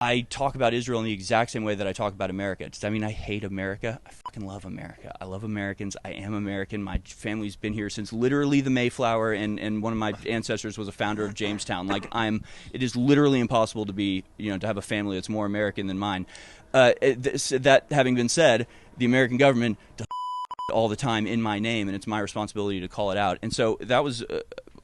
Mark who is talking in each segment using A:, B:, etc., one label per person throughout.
A: I talk about Israel in the exact same way that I talk about America. Does that mean I hate America? I fucking love America. I love Americans. I am American. My family's been here since literally the Mayflower, and one of my ancestors was a founder of Jamestown. It is literally impossible to be, to have a family that's more American than mine. That having been said, the American government does all the time in my name, and it's my responsibility to call it out. And so that was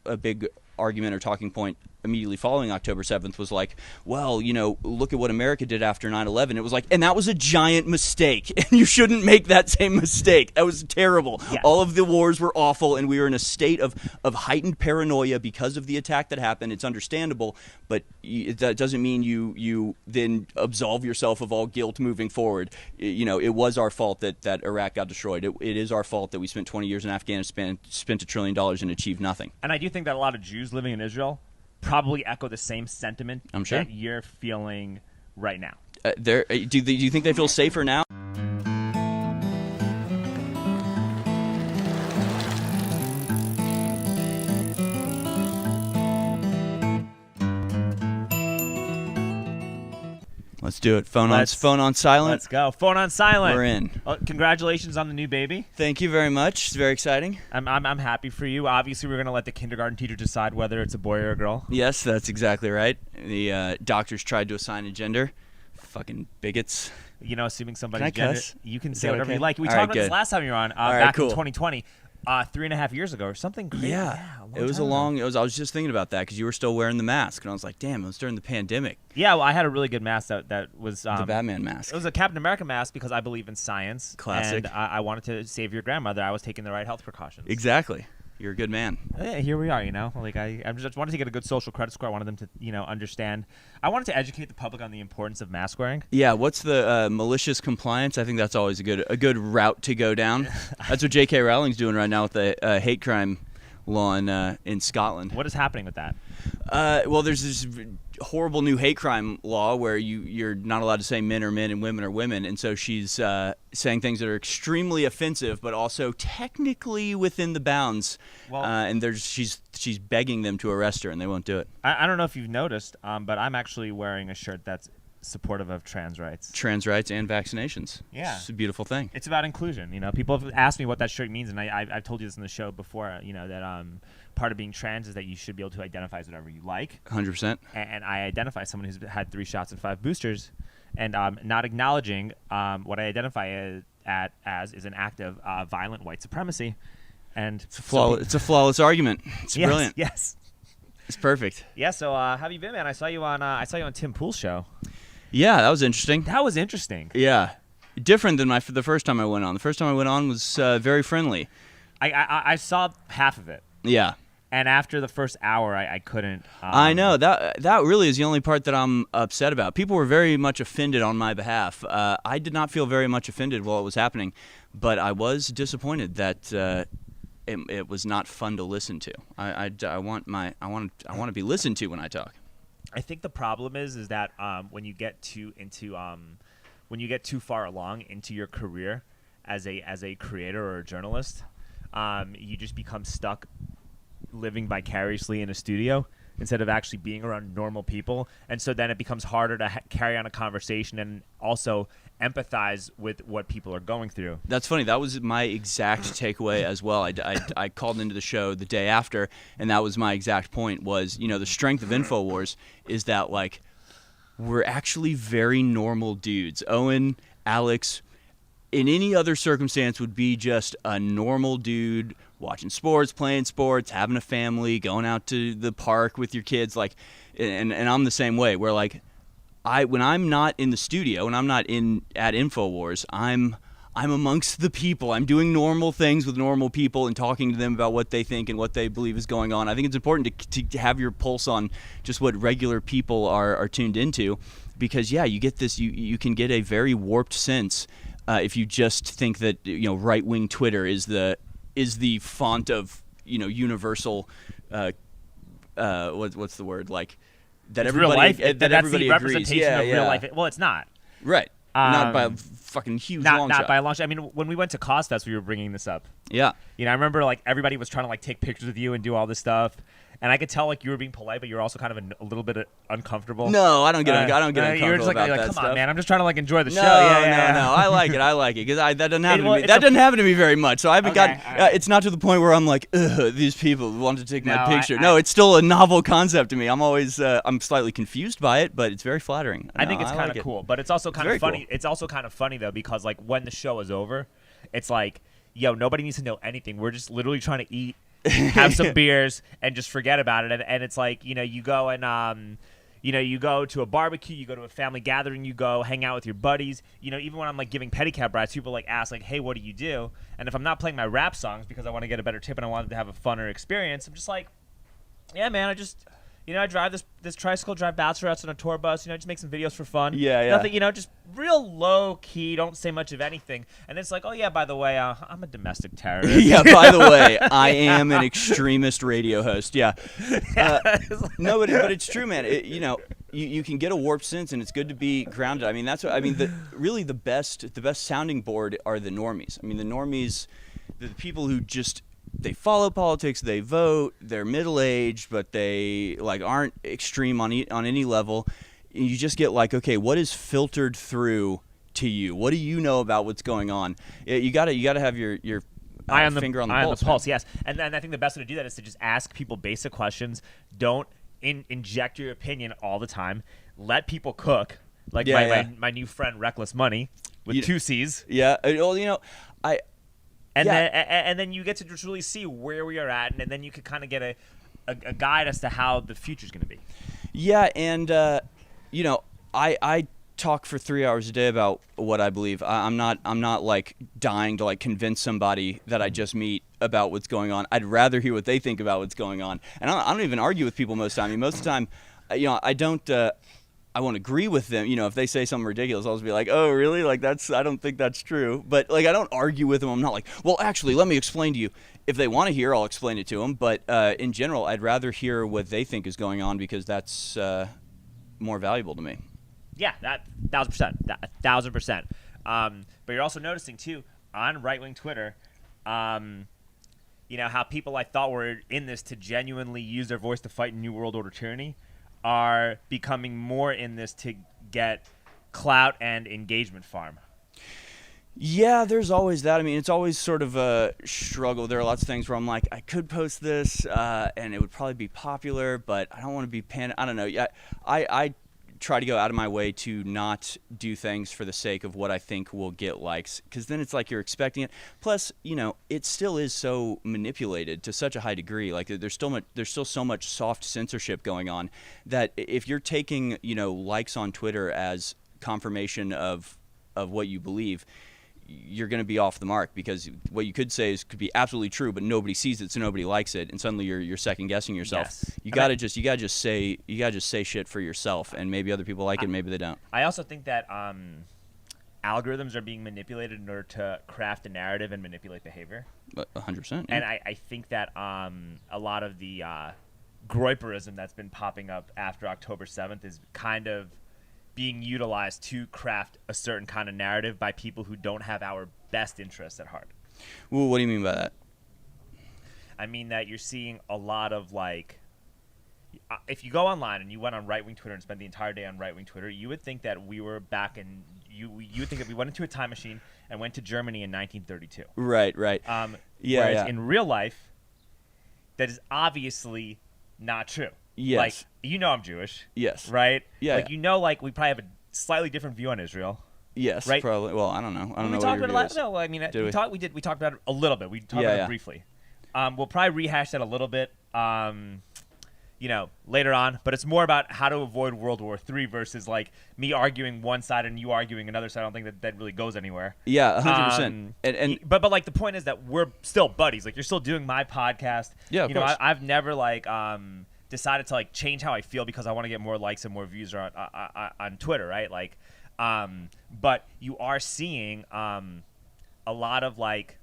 A: a big argument or talking point immediately following October 7th was like, well, look at what America did after 9/11. It was like, and that was a giant mistake, and you shouldn't make that same mistake. That was terrible. Yeah. All of the wars were awful, and we were in a state of heightened paranoia because of the attack that happened. It's understandable, but that doesn't mean you then absolve yourself of all guilt moving forward. It was our fault that Iraq got destroyed. It is our fault that we spent 20 years in Afghanistan, spent $1 trillion and achieved nothing.
B: And I do think that a lot of Jews living in Israel probably echo the same sentiment
A: I'm sure.
B: that you're feeling right now.
A: Do you think they feel safer now? Let's do it. Phone on silent.
B: Let's go. Phone on silent.
A: We're in.
B: Congratulations on the new baby.
A: Thank you very much. It's very exciting.
B: I'm happy for you. Obviously, we're gonna let the kindergarten teacher decide whether it's a boy or a girl.
A: Yes, that's exactly right. The doctors tried to assign a gender. Fucking bigots.
B: Assuming somebody's
A: Can I
B: gender,
A: cuss?
B: you can
A: Is
B: say
A: that
B: whatever
A: okay?
B: you like. We
A: All
B: talked
A: right,
B: about
A: good.
B: this last time you were on,
A: All right,
B: back
A: cool.
B: in 2020. 3.5 years ago or something crazy.
A: Yeah, it was a long. I was just thinking about that because you were still wearing the mask, and I was like, "Damn, it was during the pandemic."
B: Yeah, well, I had a really good mask that was
A: The Batman mask.
B: It was a Captain America mask because I believe in science.
A: Classic.
B: And I wanted to save your grandmother. I was taking the right health precautions.
A: Exactly. You're a good man.
B: Yeah, here we are. Like I just wanted to get a good social credit score. I wanted them to understand. I wanted to educate the public on the importance of mask wearing.
A: Yeah. What's the malicious compliance? I think that's always a good route to go down. That's what J.K. Rowling's doing right now with the hate crime law in Scotland.
B: What is happening with that?
A: Well, there's this horrible new hate crime law where you're not allowed to say men are men and women are women, and so she's saying things that are extremely offensive, but also technically within the bounds. Well, and she's begging them to arrest her, and they won't do it.
B: I don't know if you've noticed, but I'm actually wearing a shirt that's supportive of trans rights.
A: Trans rights and vaccinations.
B: Yeah.
A: It's a beautiful thing.
B: It's about inclusion. People have asked me what that shirt means, and I've told you this in the show before, that part of being trans is that you should be able to identify as whatever you like.
A: 100%.
B: And I identify as someone who's had 3 shots and 5 boosters, and not acknowledging what I identify as is an act of violent white supremacy. And
A: it's a flawless argument. It's brilliant.
B: Yes.
A: It's perfect.
B: Yeah, so how have you been, man? I saw you on Tim Pool's show.
A: Yeah, that was interesting.
B: That was interesting.
A: Yeah. Different than the first time I went on. The first time I went on was very friendly.
B: I saw half of it.
A: Yeah.
B: And after the first hour, I couldn't.
A: I know. That really is the only part that I'm upset about. People were very much offended on my behalf. I did not feel very much offended while it was happening, but I was disappointed that it was not fun to listen to. I want to be listened to when I talk.
B: I think the problem is that when you get too far along into your career as a creator or a journalist, you just become stuck living vicariously in a studio instead of actually being around normal people, and so then it becomes harder to carry on a conversation and also empathize with what people are going through.
A: That's funny. That was my exact takeaway as well. I called into the show the day after, and that was my exact point was, the strength of InfoWars is that, like, we're actually very normal dudes. Owen, Alex, in any other circumstance would be just a normal dude watching sports, playing sports, having a family, going out to the park with your kids, like, and I'm the same way, where, like, when I'm not in the studio and I'm not at InfoWars, I'm amongst the people. I'm doing normal things with normal people and talking to them about what they think and what they believe is going on. I think it's important to have your pulse on just what regular people are tuned into, because you get this. You can get a very warped sense if you just think that right-wing Twitter is the font of universal. What's the word, like? That
B: it's real life.
A: That
B: that's
A: everybody
B: the
A: agrees.
B: representation of real life. Well, it's not.
A: Right. Not by a fucking huge long shot.
B: Not by a long shot. I mean, when we went to Cosfest, we were bringing this up.
A: Yeah.
B: I remember, like, everybody was trying to, like, take pictures with you and do all this stuff. And I could tell like you were being polite, but you're also kind of a little bit uncomfortable.
A: No, I don't get uncomfortable
B: you're just like,
A: about
B: you're
A: that
B: like, come
A: stuff.
B: on, man, I'm just trying to like enjoy the show.
A: No, I like it because that doesn't happen to me. That doesn't happen to me very much. So I haven't got. It's not to the point where I'm like, ugh, these people want to take my picture. No, it's still a novel concept to me. I'm always I'm slightly confused by it, but it's very flattering.
B: I think it's kind of cool, but it's also kind of funny.
A: Cool.
B: It's also kind of funny though because like when the show is over, it's like, yo, nobody needs to know anything. We're just literally trying to eat, have some beers, and just forget about it. And it's like, you go and you go to a barbecue, you go to a family gathering, you go hang out with your buddies. Even when I'm like giving pedicab rides, people like ask like, hey, what do you do? And if I'm not playing my rap songs because I want to get a better tip and I wanted to have a funner experience, I'm just like, yeah, man, I drive this tricycle, drive bachelorettes on a tour bus, just make some videos for fun.
A: Yeah.
B: Nothing, just real low key, don't say much of anything. And it's like, oh yeah, by the way, I'm a domestic terrorist.
A: Yeah, by the way, I am an extremist radio host. Yeah. No, but it's true, man. You can get a warped sense, and it's good to be grounded. I mean, that's what I mean. Really, the best sounding board are the normies. I mean, the normies, the people who just they follow politics, they vote, they're middle-aged, but they like aren't extreme on any level. You just get like, okay, what is filtered through to you? What do you know about what's going on? You gotta have your finger on the pulse.
B: Yes. And I think the best way to do that is to just ask people basic questions. Don't inject your opinion all the time. Let people cook. Like my new friend Reckless Money with 2 C's.
A: Yeah. Well,
B: And then you get to just really see where we are at, and then you could kind of get a guide as to how the future's going to be.
A: Yeah, and I talk for 3 hours a day about what I believe. I'm not like dying to like convince somebody that I just meet about what's going on. I'd rather hear what they think about what's going on, and I don't even argue with people most of the time. I mean, most of the time, I don't. I won't agree with them. If they say something ridiculous, I'll just be like, oh, really? Like, I don't think that's true. But, like, I don't argue with them. I'm not like, well, actually, let me explain to you. If they want to hear, I'll explain it to them. But in general, I'd rather hear what they think is going on because that's more valuable to me.
B: Yeah, that 1,000%. But you're also noticing, too, on right-wing Twitter, how people I thought were in this to genuinely use their voice to fight New World Order Tyranny are becoming more in this to get clout and engagement farm.
A: Yeah, there's always that. I mean, it's always sort of a struggle. There are lots of things where I'm like, I could post this and it would probably be popular, but I don't want to be I don't know. Yeah, I try to go out of my way to not do things for the sake of what I think will get likes, because then it's like you're expecting it. Plus, it still is so manipulated to such a high degree. Like there's still so much soft censorship going on that if you're taking likes on Twitter as confirmation of what you believe, you're going to be off the mark, because what you could say could be absolutely true, but nobody sees it, so nobody likes it, and suddenly you're second guessing yourself.
B: Yes.
A: You gotta just say shit for yourself, and maybe other people like it, maybe they don't.
B: I also think that algorithms are being manipulated in order to craft a narrative and manipulate behavior.
A: 100%. Yeah.
B: And I think that a lot of the groiperism that's been popping up after October 7th is kind of being utilized to craft a certain kind of narrative by people who don't have our best interests at heart.
A: Well, what do you mean by that?
B: I mean that you're seeing a lot of like, if you go online and you went on right-wing Twitter and spent the entire day on right-wing Twitter, you would think that we were back in, you would think that we went into a time machine and went to Germany in 1932.
A: Right.
B: Whereas in real life, that is obviously not true.
A: Yes.
B: Like, I'm Jewish.
A: Yes.
B: Right?
A: Yeah.
B: Like, like, we probably have a slightly different view on Israel.
A: Yes.
B: Right?
A: Probably. Well, I don't know. I don't know
B: what your view is. No, I mean, we talked about it a little bit. We talked about it briefly. We'll probably rehash that a little bit, later on. But it's more about how to avoid World War III versus, like, me arguing one side and you arguing another side. I don't think that really goes anywhere.
A: Yeah, 100%.
B: But like, the point is that we're still buddies. Like, you're still doing my podcast.
A: Yeah, of course.
B: I've never, like, decided to like change how I feel because I want to get more likes and more views on Twitter, right? Like, but you are seeing a lot of, like,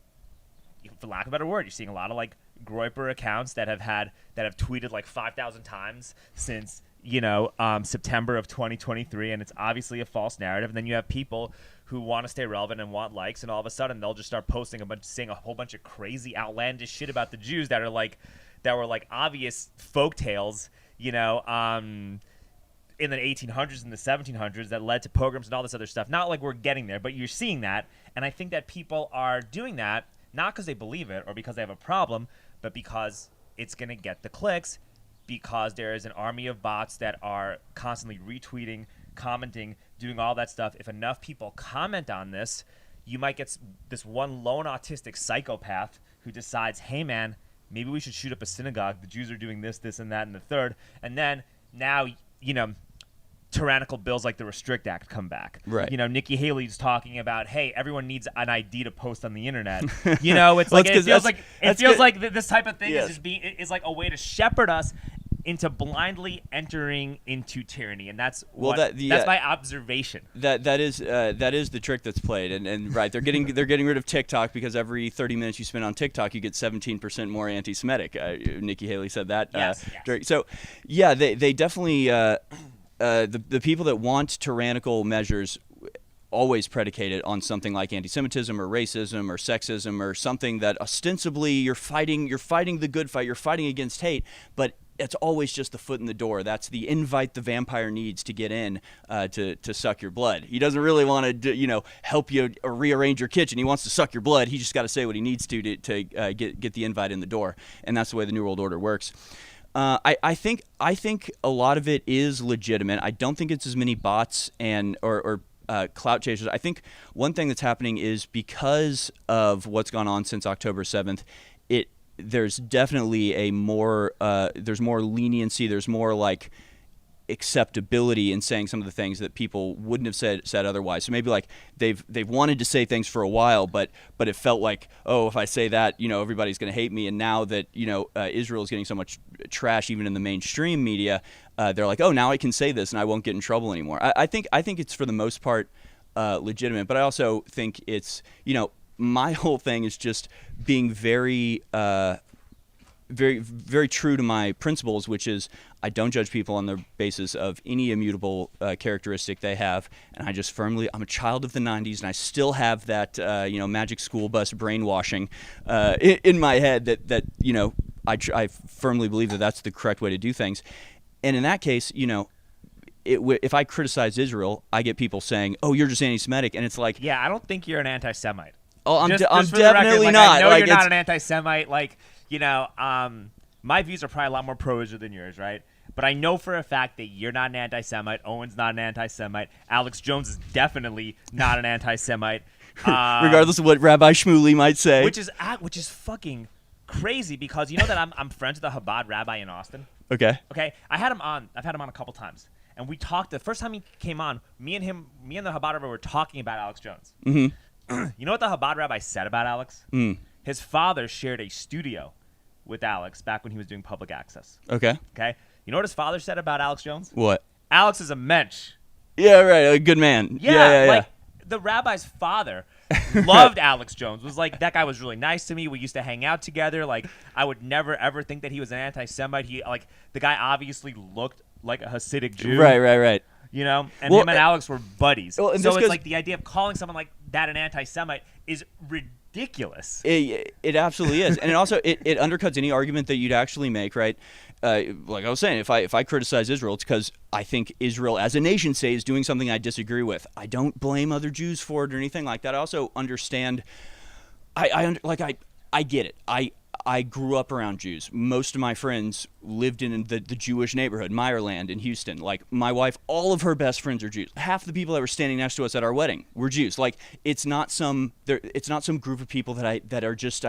B: for lack of a better word, you're seeing a lot of like groiper accounts that have tweeted like 5,000 times since September of 2023, and it's obviously a false narrative. And then you have people who want to stay relevant and want likes, and all of a sudden they'll just start posting saying a whole bunch of crazy outlandish shit about the Jews that are like that were like obvious folk tales, you know, in the 1800s and the 1700s that led to pogroms and all this other stuff. Not like we're getting there, but you're seeing that. And I think that people are doing that not because they believe it or because they have a problem, but because it's going to get the clicks, because there is an army of bots that are constantly retweeting, commenting, doing all that stuff. If enough people comment on this, you might get this one lone autistic psychopath who decides, hey, man, maybe we should shoot up a synagogue. The Jews are doing this, this, and that, and the third. And then now, you know, tyrannical bills like the Restrict Act come back.
A: Right.
B: You know, Nikki Haley's talking about, hey, everyone needs an ID to post on the internet. You know, it's like it feels like this type of thing is like a way to shepherd us into blindly entering into tyranny, and that's that's my observation.
A: That is the trick that's played, and right, they're getting rid of TikTok because every 30 minutes you spend on TikTok, you get 17% more anti-Semitic. Nikki Haley said that.
B: Yes.
A: So, yeah, they definitely the people that want tyrannical measures always predicated on something like anti-Semitism or racism or sexism or something that ostensibly you're fighting the good fight, you're fighting against hate, but it's always just the foot in the door. That's the invite the vampire needs to get in to suck your blood. He doesn't really want to, help you or rearrange your kitchen. He wants to suck your blood. He just got to say what he needs to get the invite in the door. And that's the way the New World Order works. I think a lot of it is legitimate. I don't think it's as many bots or clout chasers. I think one thing that's happening is because of what's gone on since October 7th, there's definitely there's more leniency, there's more like acceptability in saying some of the things that people wouldn't have said otherwise. So maybe like they've wanted to say things for a while, but it felt like, oh, if I say that, everybody's going to hate me. And now that Israel is getting so much trash even in the mainstream media, they're like, oh, now I can say this and I won't get in trouble anymore. I think it's for the most part legitimate, but I also think it's my whole thing is just being very, very, very true to my principles, which is I don't judge people on the basis of any immutable characteristic they have, and I'm a child of the 90s, and I still have that magic school bus brainwashing in my head that I firmly believe that that's the correct way to do things, and in that case, if I criticize Israel, I get people saying, "Oh, you're just anti-Semitic," and it's like,
B: yeah, I don't think you're an anti-Semite.
A: Oh, I'm
B: just
A: definitely
B: record,
A: not.
B: I know you're not an anti-Semite. My views are probably a lot more pro-Israel than yours, right? But I know for a fact that you're not an anti-Semite. Owen's not an anti-Semite. Alex Jones is definitely not an anti-Semite.
A: Regardless of what Rabbi Shmuley might say.
B: Which is fucking crazy because you know that I'm friends with a Chabad rabbi in Austin.
A: Okay.
B: Okay. I've had him on a couple times. And we talked, the first time he came on, me and the Chabad rabbi were talking about Alex Jones.
A: Mm-hmm.
B: You know what the Chabad rabbi said about Alex? His father shared a studio with Alex back when he was doing public access.
A: Okay.
B: Okay. You know what his father said about Alex Jones?
A: What?
B: Alex is a mensch.
A: Yeah, right. A good man. Yeah.
B: The rabbi's father loved Alex Jones. Was like, that guy was really nice to me. We used to hang out together. Like, I would never ever think that he was an anti-Semite. The guy obviously looked like a Hasidic Jew.
A: Right.
B: And him and Alex were buddies.
A: Well,
B: so it's like the idea of calling someone like that an anti-Semite is ridiculous.
A: It absolutely is, and it also it undercuts any argument that you'd actually make, right? Like I was saying, if I criticize Israel, it's because I think Israel as a nation state is doing something I disagree with. I don't blame other Jews for it or anything like that. I also understand. I get it. I grew up around Jews. Most of my friends lived in the Jewish neighborhood, Meyerland in Houston. Like, my wife, all of her best friends are Jews. Half the people that were standing next to us at our wedding were Jews. Like, it's not some group of people that I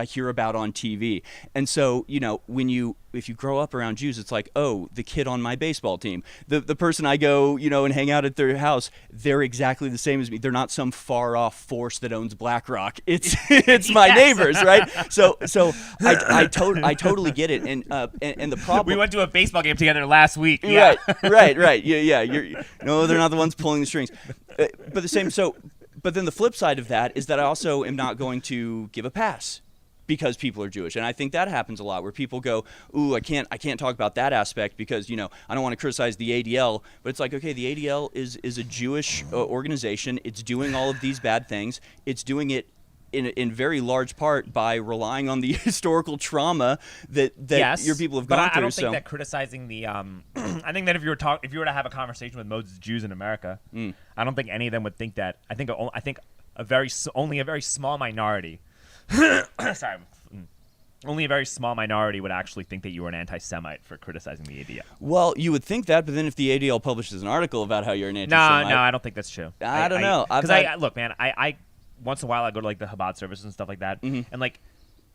A: hear about on TV. And so, if you grow up around Jews, it's like, oh, the kid on my baseball team, the person I go, and hang out at their house, they're exactly the same as me. They're not some far off force that owns BlackRock. It's my neighbors, right? So I totally get it. And the problem,
B: we went to a baseball game together last week. Yeah.
A: Right. Yeah. They're not the ones pulling the strings. But then the flip side of that is that I also am not going to give a pass because people are Jewish. And I think that happens a lot where people go, ooh, I can't talk about that aspect because, I don't want to criticize the ADL. But it's like, okay, the ADL is a Jewish organization. It's doing all of these bad things. It's doing it in very large part by relying on the historical trauma that
B: yes,
A: your people have gone through.
B: I don't think that criticizing the I think that if you were to have a conversation with most Jews in America, I don't think any of them would think that. I think only a very small minority. Sorry. Only a very small minority would actually think that you were an anti-Semite for criticizing the ADL.
A: Well, you would think that, but then if the ADL publishes an article about how you're an anti-Semite...
B: No, I don't think that's true.
A: I don't know.
B: Because look, man, I once in a while I go to like the Chabad services and stuff like that, and like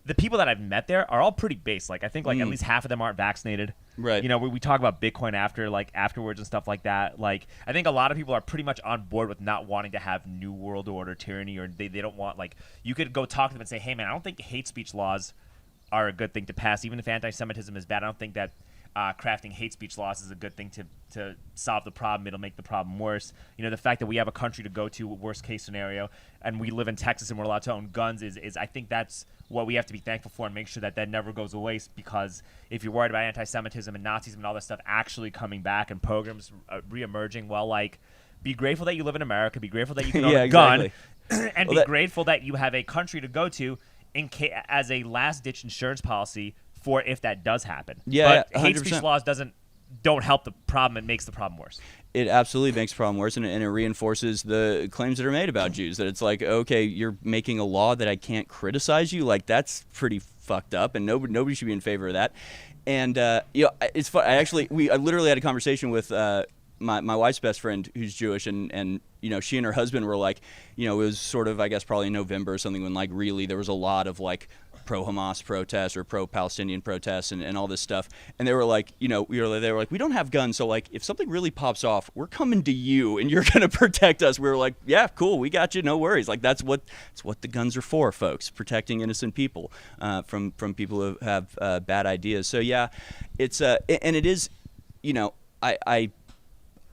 B: the people that I've met there are all pretty base. Like I think like at least half of them aren't vaccinated.
A: Right.
B: You know, we talk about Bitcoin afterwards and stuff like that. Like I think a lot of people are pretty much on board with not wanting to have new world order tyranny, or they don't want, like, you could go talk to them and say, hey man, I don't think hate speech laws are a good thing to pass. Even if anti-Semitism is bad, I don't think that crafting hate speech laws is a good thing to solve the problem. It'll make the problem worse. You know, the fact that we have a country to go to, worst case scenario, and we live in Texas and we're allowed to own guns is I think that's what we have to be thankful for and make sure that never goes away, because if you're worried about anti-Semitism and Nazism and all this stuff actually coming baca and pogroms reemerging, well, like, be grateful that you live in America, be grateful that you can own a gun, and be grateful that you have a country to go to as a last-ditch insurance policy for if that does happen.
A: Yeah,
B: but hate speech laws don't help the problem. It makes the problem worse.
A: It absolutely makes the problem worse, and it reinforces the claims that are made about Jews, that it's like, okay, you're making a law that I can't criticize you. Like, that's pretty fucked up, and nobody should be in favor of that. And you know, it's fun. I literally had a conversation with my wife's best friend who's Jewish, and you know, she and her husband were like, you know, it was sort of, I guess, probably in November or something, when like really there was a lot of like pro-Hamas protests or pro-Palestinian protests and all this stuff, and they were like, you know, they were like, we don't have guns, so like if something really pops off, we're coming to you and you're gonna protect us. We were like, yeah, cool, we got you, no worries. Like that's what the guns are for, folks, protecting innocent people from people who have bad ideas. So yeah, it's and it is, you know,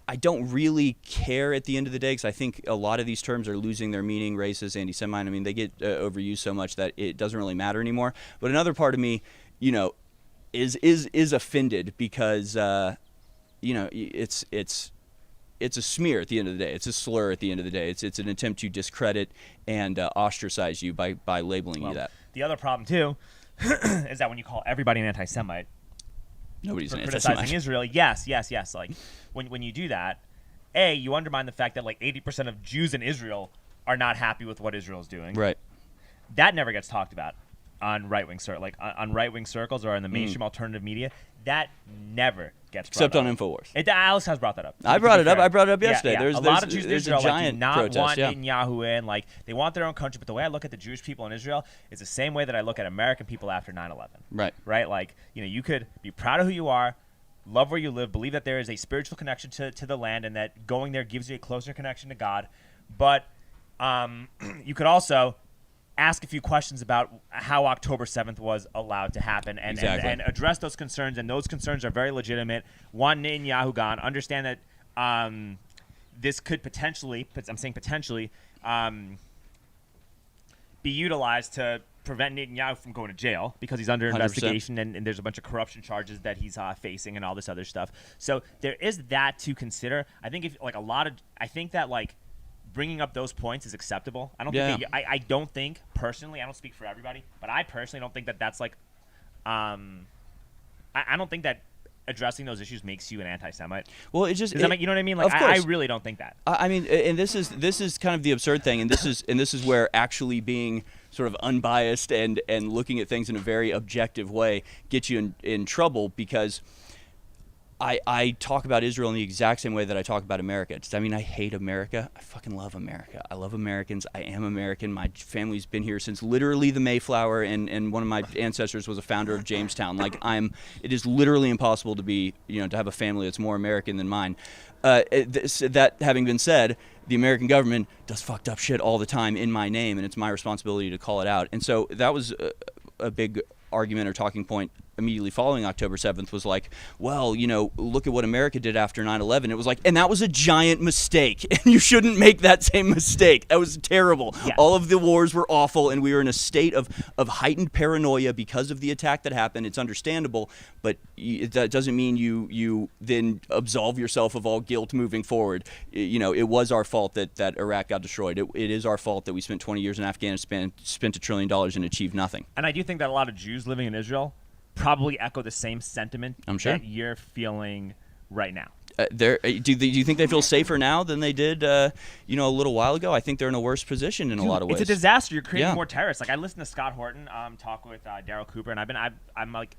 A: I don't really care at the end of the day, because I think a lot of these terms are losing their meaning. Racist, anti-Semite, I mean, they get overused so much that it doesn't really matter anymore. But another part of me, you know, is offended because, you know, it's a smear at the end of the day. It's a slur at the end of the day. It's an attempt to discredit and ostracize you by labeling you that.
B: The other problem too is that when you call everybody an anti-Semite,
A: nobody's
B: for
A: an
B: criticizing
A: anti-Semite.
B: Israel, yes. Like when you do that, you undermine the fact that like 80% of Jews in Israel are not happy with what Israel's doing.
A: Right.
B: That never gets talked about on right-wing on right-wing circles or in the mainstream alternative media. That never gets brought
A: Except
B: up.
A: on InfoWars.
B: Alex has brought that up.
A: I brought it up yesterday.
B: Yeah.
A: There's
B: a lot of Jews in
A: there's
B: Israel
A: a giant
B: do not
A: protest,
B: want
A: yeah.
B: Netanyahu in. Like, they want their own country, but the way I look at the Jewish people in Israel is the same way that I look at American people after 9/11. Right? Like, you know, you could be proud of who you are, love where you live, believe that there is a spiritual connection to the land, and that going there gives you a closer connection to God. But you could also ask a few questions about how October 7th was allowed to happen, and address those concerns, and those concerns are very legitimate. One, Netanyahu gone. Understand that this could potentially, I'm saying potentially, be utilized to prevent Netanyahu from going to jail because he's under
A: 100%.
B: investigation, and there's a bunch of corruption charges that he's facing and all this other stuff. So there is that to consider. I think I think that like bringing up those points is acceptable. I don't think I don't think personally, I don't speak for everybody, but I personally don't think that that's like I don't think that addressing those issues makes you an anti-Semite.
A: Well, it just
B: you know what I mean? Like, I really don't think that.
A: I mean, and this is kind of the absurd thing, and this is where actually being sort of unbiased and looking at things in a very objective way gets you in trouble, because I talk about Israel in the exact same way that I talk about America. I mean, I hate America. I fucking love America. I love Americans. I am American. My family's been here since literally the Mayflower, and one of my ancestors was a founder of Jamestown. Like, it is literally impossible to be, you know, to have a family that's more American than mine. That having been said, the American government does fucked up shit all the time in my name, and it's my responsibility to call it out. And so that was a big argument or talking point immediately following October 7th was like, well, look at what America did after 9/11. It was like, and that was a giant mistake, and you shouldn't make that same mistake. That was terrible.
B: Yeah.
A: All of the wars were awful, and we were in a state of heightened paranoia because of the attack that happened. It's understandable, but that doesn't mean you then absolve yourself of all guilt moving forward. It was our fault that Iraq got destroyed. It is our fault that we spent 20 years in Afghanistan, spent $1 trillion and achieved nothing.
B: And I do think that a lot of Jews living in Israel probably echo the same sentiment
A: I'm sure.
B: that you're feeling right now.
A: Do you think they feel safer now than they did, a little while ago? I think they're in a worse position in a lot of ways.
B: It's a disaster. You're creating more terrorists. Like I listened to Scott Horton talk with Daryl Cooper, and I'm like,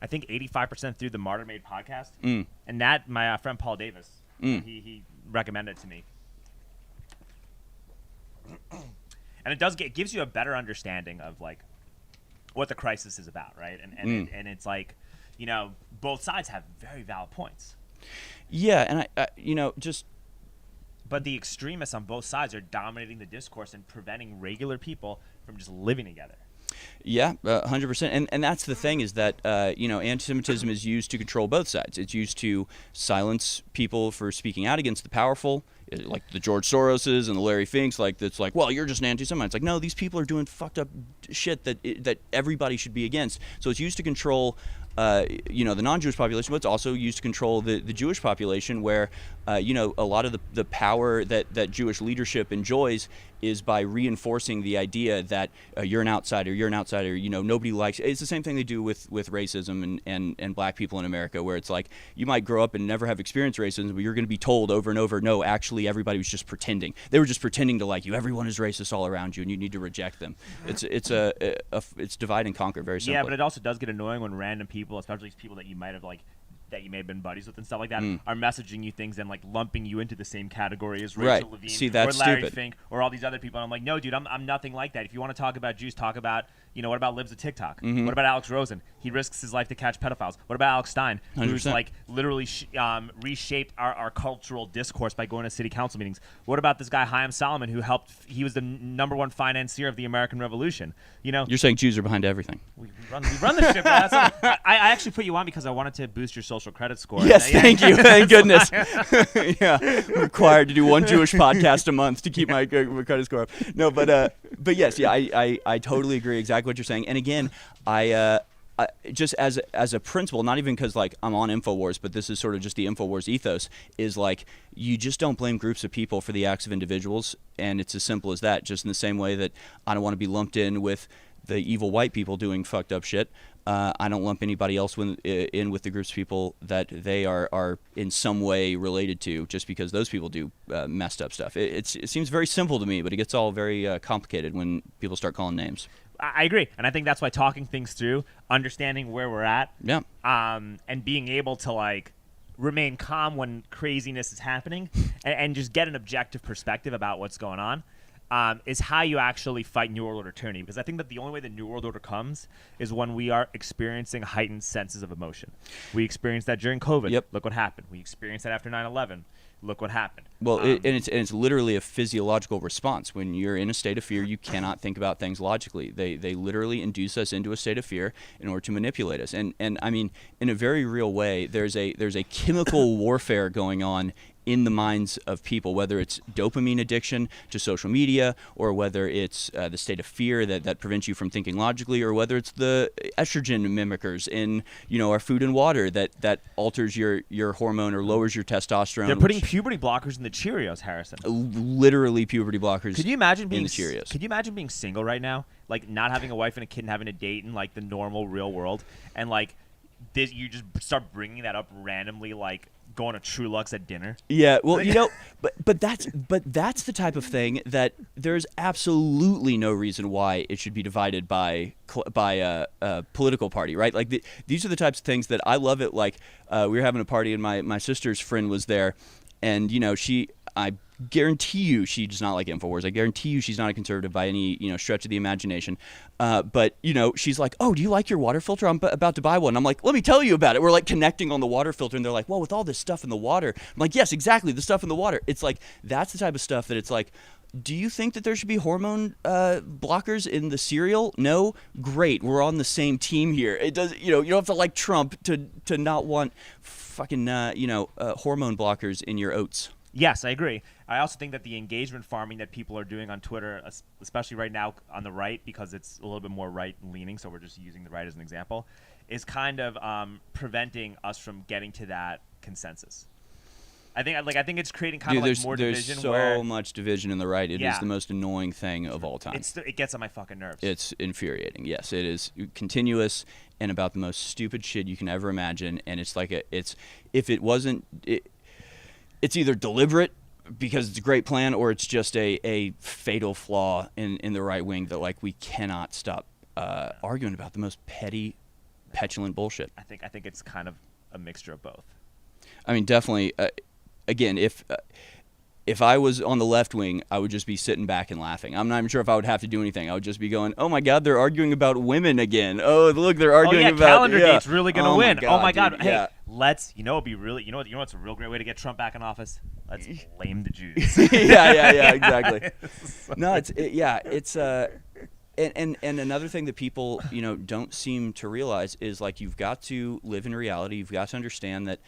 B: I think 85% through the Martyr Made podcast, and that my friend Paul Davis, he recommended it to me, and it gives you a better understanding of like what the crisis is about, right? And it's like, both sides have very valid points.
A: Yeah, and I
B: But the extremists on both sides are dominating the discourse and preventing regular people from just living together.
A: Yeah, 100%. And that's the thing is that, anti-Semitism is used to control both sides. It's used to silence people for speaking out against the powerful, like the George Soroses and the Larry Finks. Like, it's like, well, you're just an anti-Semite. It's like, no, these people are doing fucked up shit that everybody should be against. So it's used to control the non-Jewish population, but it's also used to control the Jewish population where, a lot of the power that Jewish leadership enjoys is by reinforcing the idea that you're an outsider, nobody likes. It's the same thing they do with racism and black people in America, where it's like you might grow up and never have experienced racism, but you're going to be told over and over, no, actually everybody was just pretending. They were just pretending to like you. Everyone is racist all around you, and you need to reject them. It's divide and conquer, very simply.
B: Yeah, but it also does get annoying when random people, especially people that you may have been buddies with and stuff like that, are messaging you things and like lumping you into the same category as Rachel Levine,
A: See, that's
B: or Larry
A: stupid.
B: Fink, or all these other people. And I'm like, no, dude, I'm nothing like that. If you want to talk about Jews, talk about, what about Libs of TikTok? What about Alex Rosen? He risks his life to catch pedophiles. What about Alex Stein, who's
A: 100%.
B: like literally reshaped our cultural discourse by going to city council meetings? What about this guy Chaim Solomon, who he was the #1 financier of the American Revolution?
A: You're saying Jews are behind everything.
B: We run the ship. Bro. I actually put you on because I wanted to boost your social credit score.
A: Yes, thank you. Thank goodness. Yeah, I'm required to do one Jewish podcast a month to keep my credit score up. No, but yes, yeah, I totally agree exactly what you're saying. And again, I just as a principle, not even because like I'm on InfoWars, but this is sort of just the InfoWars ethos, is like you just don't blame groups of people for the acts of individuals, and it's as simple as that. Just in the same way that I don't want to be lumped in with the evil white people doing fucked up shit. I don't lump anybody else in with the groups of people that they are in some way related to, just because those people do messed up stuff. It seems very simple to me, but it gets all very complicated when people start calling names.
B: I agree, and I think that's why talking things through, understanding where we're at, and being able to like remain calm when craziness is happening, and just get an objective perspective about what's going on, is how you actually fight New World Order tyranny. Because I think that the only way the New World Order comes is when we are experiencing heightened senses of emotion. We experienced that during COVID.
A: Yep.
B: Look what happened. We experienced that after 9/11. Look what happened.
A: Well, it's literally a physiological response. When you're in a state of fear, you cannot think about things logically. They literally induce us into a state of fear in order to manipulate us. And I mean, in a very real way, there's a chemical warfare going on in the minds of people, whether it's dopamine addiction to social media, or whether it's the state of fear that prevents you from thinking logically, or whether it's the estrogen mimickers in our food and water that alters your hormone or lowers your testosterone.
B: They're putting puberty blockers in the Cheerios, Harrison.
A: Literally puberty blockers.
B: Could you imagine being
A: in the Cheerios?
B: Could you imagine being single right now, like not having a wife and a kid and having a date in like the normal real world, and like this, you just start bringing that up randomly, like going to True Lux at dinner?
A: Yeah, well, but that's the type of thing that there's absolutely no reason why it should be divided by a political party, right? Like these are the types of things that I love. It like we were having a party and my sister's friend was there, and I guarantee you she does not like InfoWars. I guarantee you she's not a conservative by any stretch of the imagination. But she's like, oh, do you like your water filter? I'm about to buy one. I'm like, let me tell you about it. We're like connecting on the water filter, and they're like, well, with all this stuff in the water. I'm like, yes, exactly, the stuff in the water. It's like that's the type of stuff that it's like, Do you think that there should be hormone blockers in the cereal? No? Great. We're on the same team here. It does, you don't have to like Trump to not want fucking, hormone blockers in your oats.
B: Yes, I agree. I also think that the engagement farming that people are doing on Twitter, especially right now on the right, because it's a little bit more right-leaning, so we're just using the right as an example, is kind of preventing us from getting to that consensus. I think it's creating kind of like more division.
A: There's so much division in the right. It is the most annoying thing of all time.
B: It gets on my fucking nerves.
A: It's infuriating. Yes, it is continuous and about the most stupid shit you can ever imagine. And it's like it's either deliberate because it's a great plan, or it's just a fatal flaw in the right wing that like we cannot stop arguing about the most petty, petulant bullshit.
B: I think it's kind of a mixture of both.
A: I mean, definitely. Again, if I was on the left wing, I would just be sitting back and laughing. I'm not even sure if I would have to do anything. I would just be going, "Oh my God, they're arguing about women again. Oh, look, they're arguing about
B: calendar date's really gonna win.
A: God,
B: oh my God,
A: dude,
B: hey,
A: yeah.
B: let's what's a real great way to get Trump back in office? Let's blame the Jews.
A: yeah, exactly. No, it's and another thing that people don't seem to realize is like you've got to live in reality. You've got to understand that.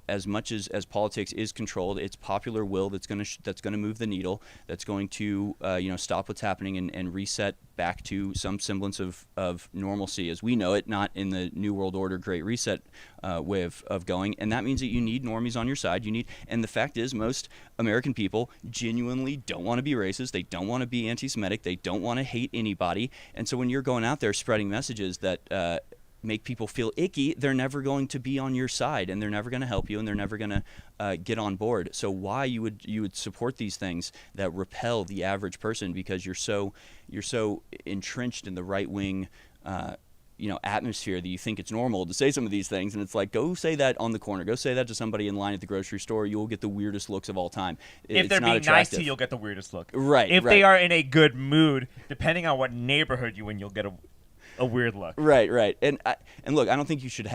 A: As much as politics is controlled, it's popular will that's going to move the needle, that's going to stop what's happening and reset back to some semblance of normalcy as we know it, not in the New World Order Great Reset way of going. And that means that you need normies on your side. And the fact is, most American people genuinely don't want to be racist. They don't want to be anti-Semitic. They don't want to hate anybody. And so when you're going out there spreading messages that make people feel icky, they're never going to be on your side, and they're never going to help you, and they're never going to get on board. So why you would support these things that repel the average person because you're so entrenched in the right wing atmosphere that you think it's normal to say some of these things, and it's like, go say that on the corner, go say that to somebody in line at the grocery store. You will get the weirdest looks of all time.
B: If they're being nice to you, you'll get the weirdest look.
A: Right.
B: If they are in a good mood, depending on what neighborhood you're in, you'll get a weird look.
A: Right. And look, I don't think you should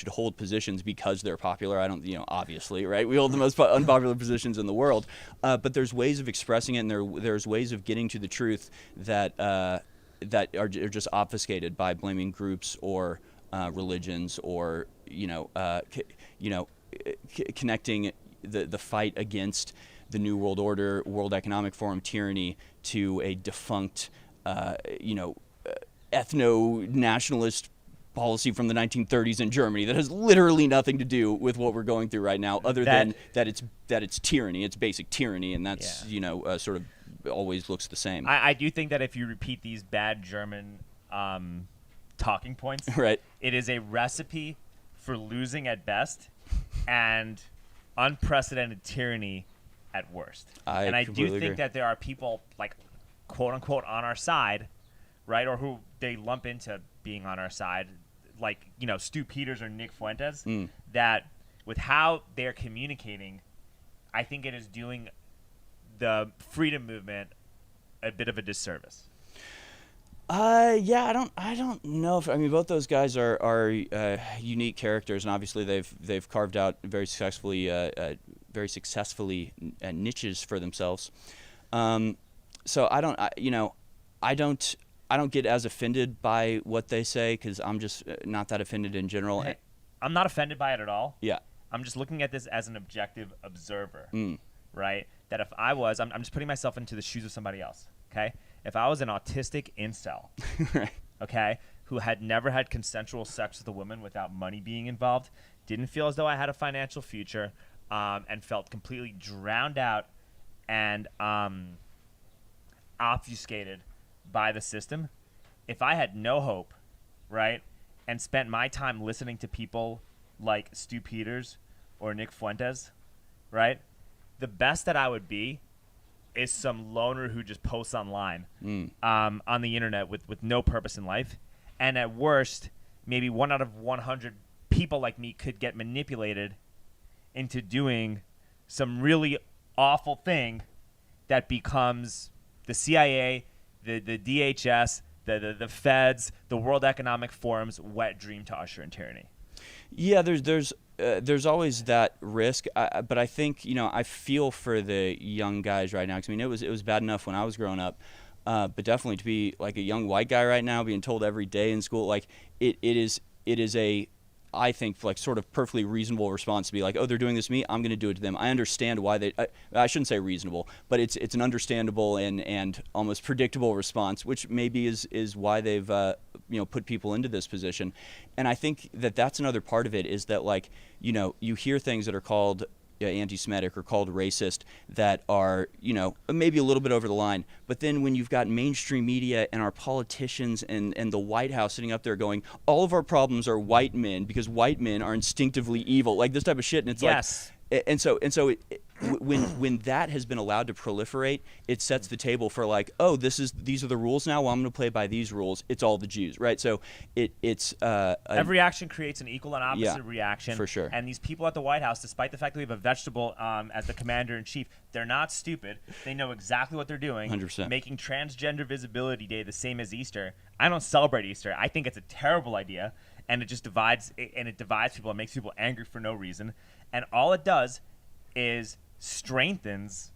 A: hold positions because they're popular. I don't, obviously, right? We hold the most unpopular positions in the world. But there's ways of expressing it, and there's ways of getting to the truth that are just obfuscated by blaming groups or religions or connecting the fight against the New World Order, World Economic Forum tyranny to a defunct, ethno-nationalist policy from the 1930s in Germany that has literally nothing to do with what we're going through right now, other than that it's tyranny, it's basic tyranny, and that's sort of always looks the same.
B: I do think that if you repeat these bad German talking points,
A: right,
B: it is a recipe for losing at best and unprecedented tyranny at worst. I do think
A: agree.
B: that there are people like quote unquote on our side, right, or who they lump into being on our side, like Stu Peters or Nick Fuentes, that with how they're communicating, I think it is doing the freedom movement a bit of a disservice.
A: I don't know if both those guys are unique characters, and obviously they've carved out very successfully niches for themselves. So I don't get as offended by what they say because I'm just not that offended in general.
B: I'm not offended by it at all.
A: Yeah.
B: I'm just looking at this as an objective observer, right? That if I was, I'm just putting myself into the shoes of somebody else, okay? If I was an autistic incel,
A: right,
B: okay, who had never had consensual sex with a woman without money being involved, didn't feel as though I had a financial future, and felt completely drowned out and obfuscated by the system, if I had no hope, right, and spent my time listening to people like Stu Peters or Nick Fuentes, right, the best that I would be is some loner who just posts online on the internet with no purpose in life. And at worst, maybe 1 out of 100 people like me could get manipulated into doing some really awful thing that becomes the CIA, the DHS, the feds, the World Economic Forum's wet dream to usher in tyranny.
A: Yeah, there's there's always that risk, but I think I feel for the young guys right now, because I mean it was bad enough when I was growing up, but definitely to be like a young white guy right now being told every day in school, like it is a, I think, like sort of perfectly reasonable response to be like, oh, they're doing this to me, I'm going to do it to them. I understand why I shouldn't say reasonable, but it's an understandable and almost predictable response, which maybe is why they've put people into this position. And I think that's another part of it, is that like you hear things that are called anti-Semitic or called racist that are maybe a little bit over the line, but then when you've got mainstream media and our politicians and the White House sitting up there going, all of our problems are white men because white men are instinctively evil, like this type of shit, and it's
B: yes.
A: And so when that has been allowed to proliferate, it sets the table for like, oh, these are the rules now. Well, I'm going to play by these rules. It's all the Jews, right? So it's
B: every action creates an equal and opposite reaction,
A: for sure.
B: And these people at the White House, despite the fact that we have a vegetable as the commander in chief, they're not stupid. They know exactly what they're doing.
A: 100%.
B: Making Transgender Visibility Day the same as Easter. I don't celebrate Easter. I think it's a terrible idea, and it just divides people. It makes people angry for no reason. And all it does is strengthens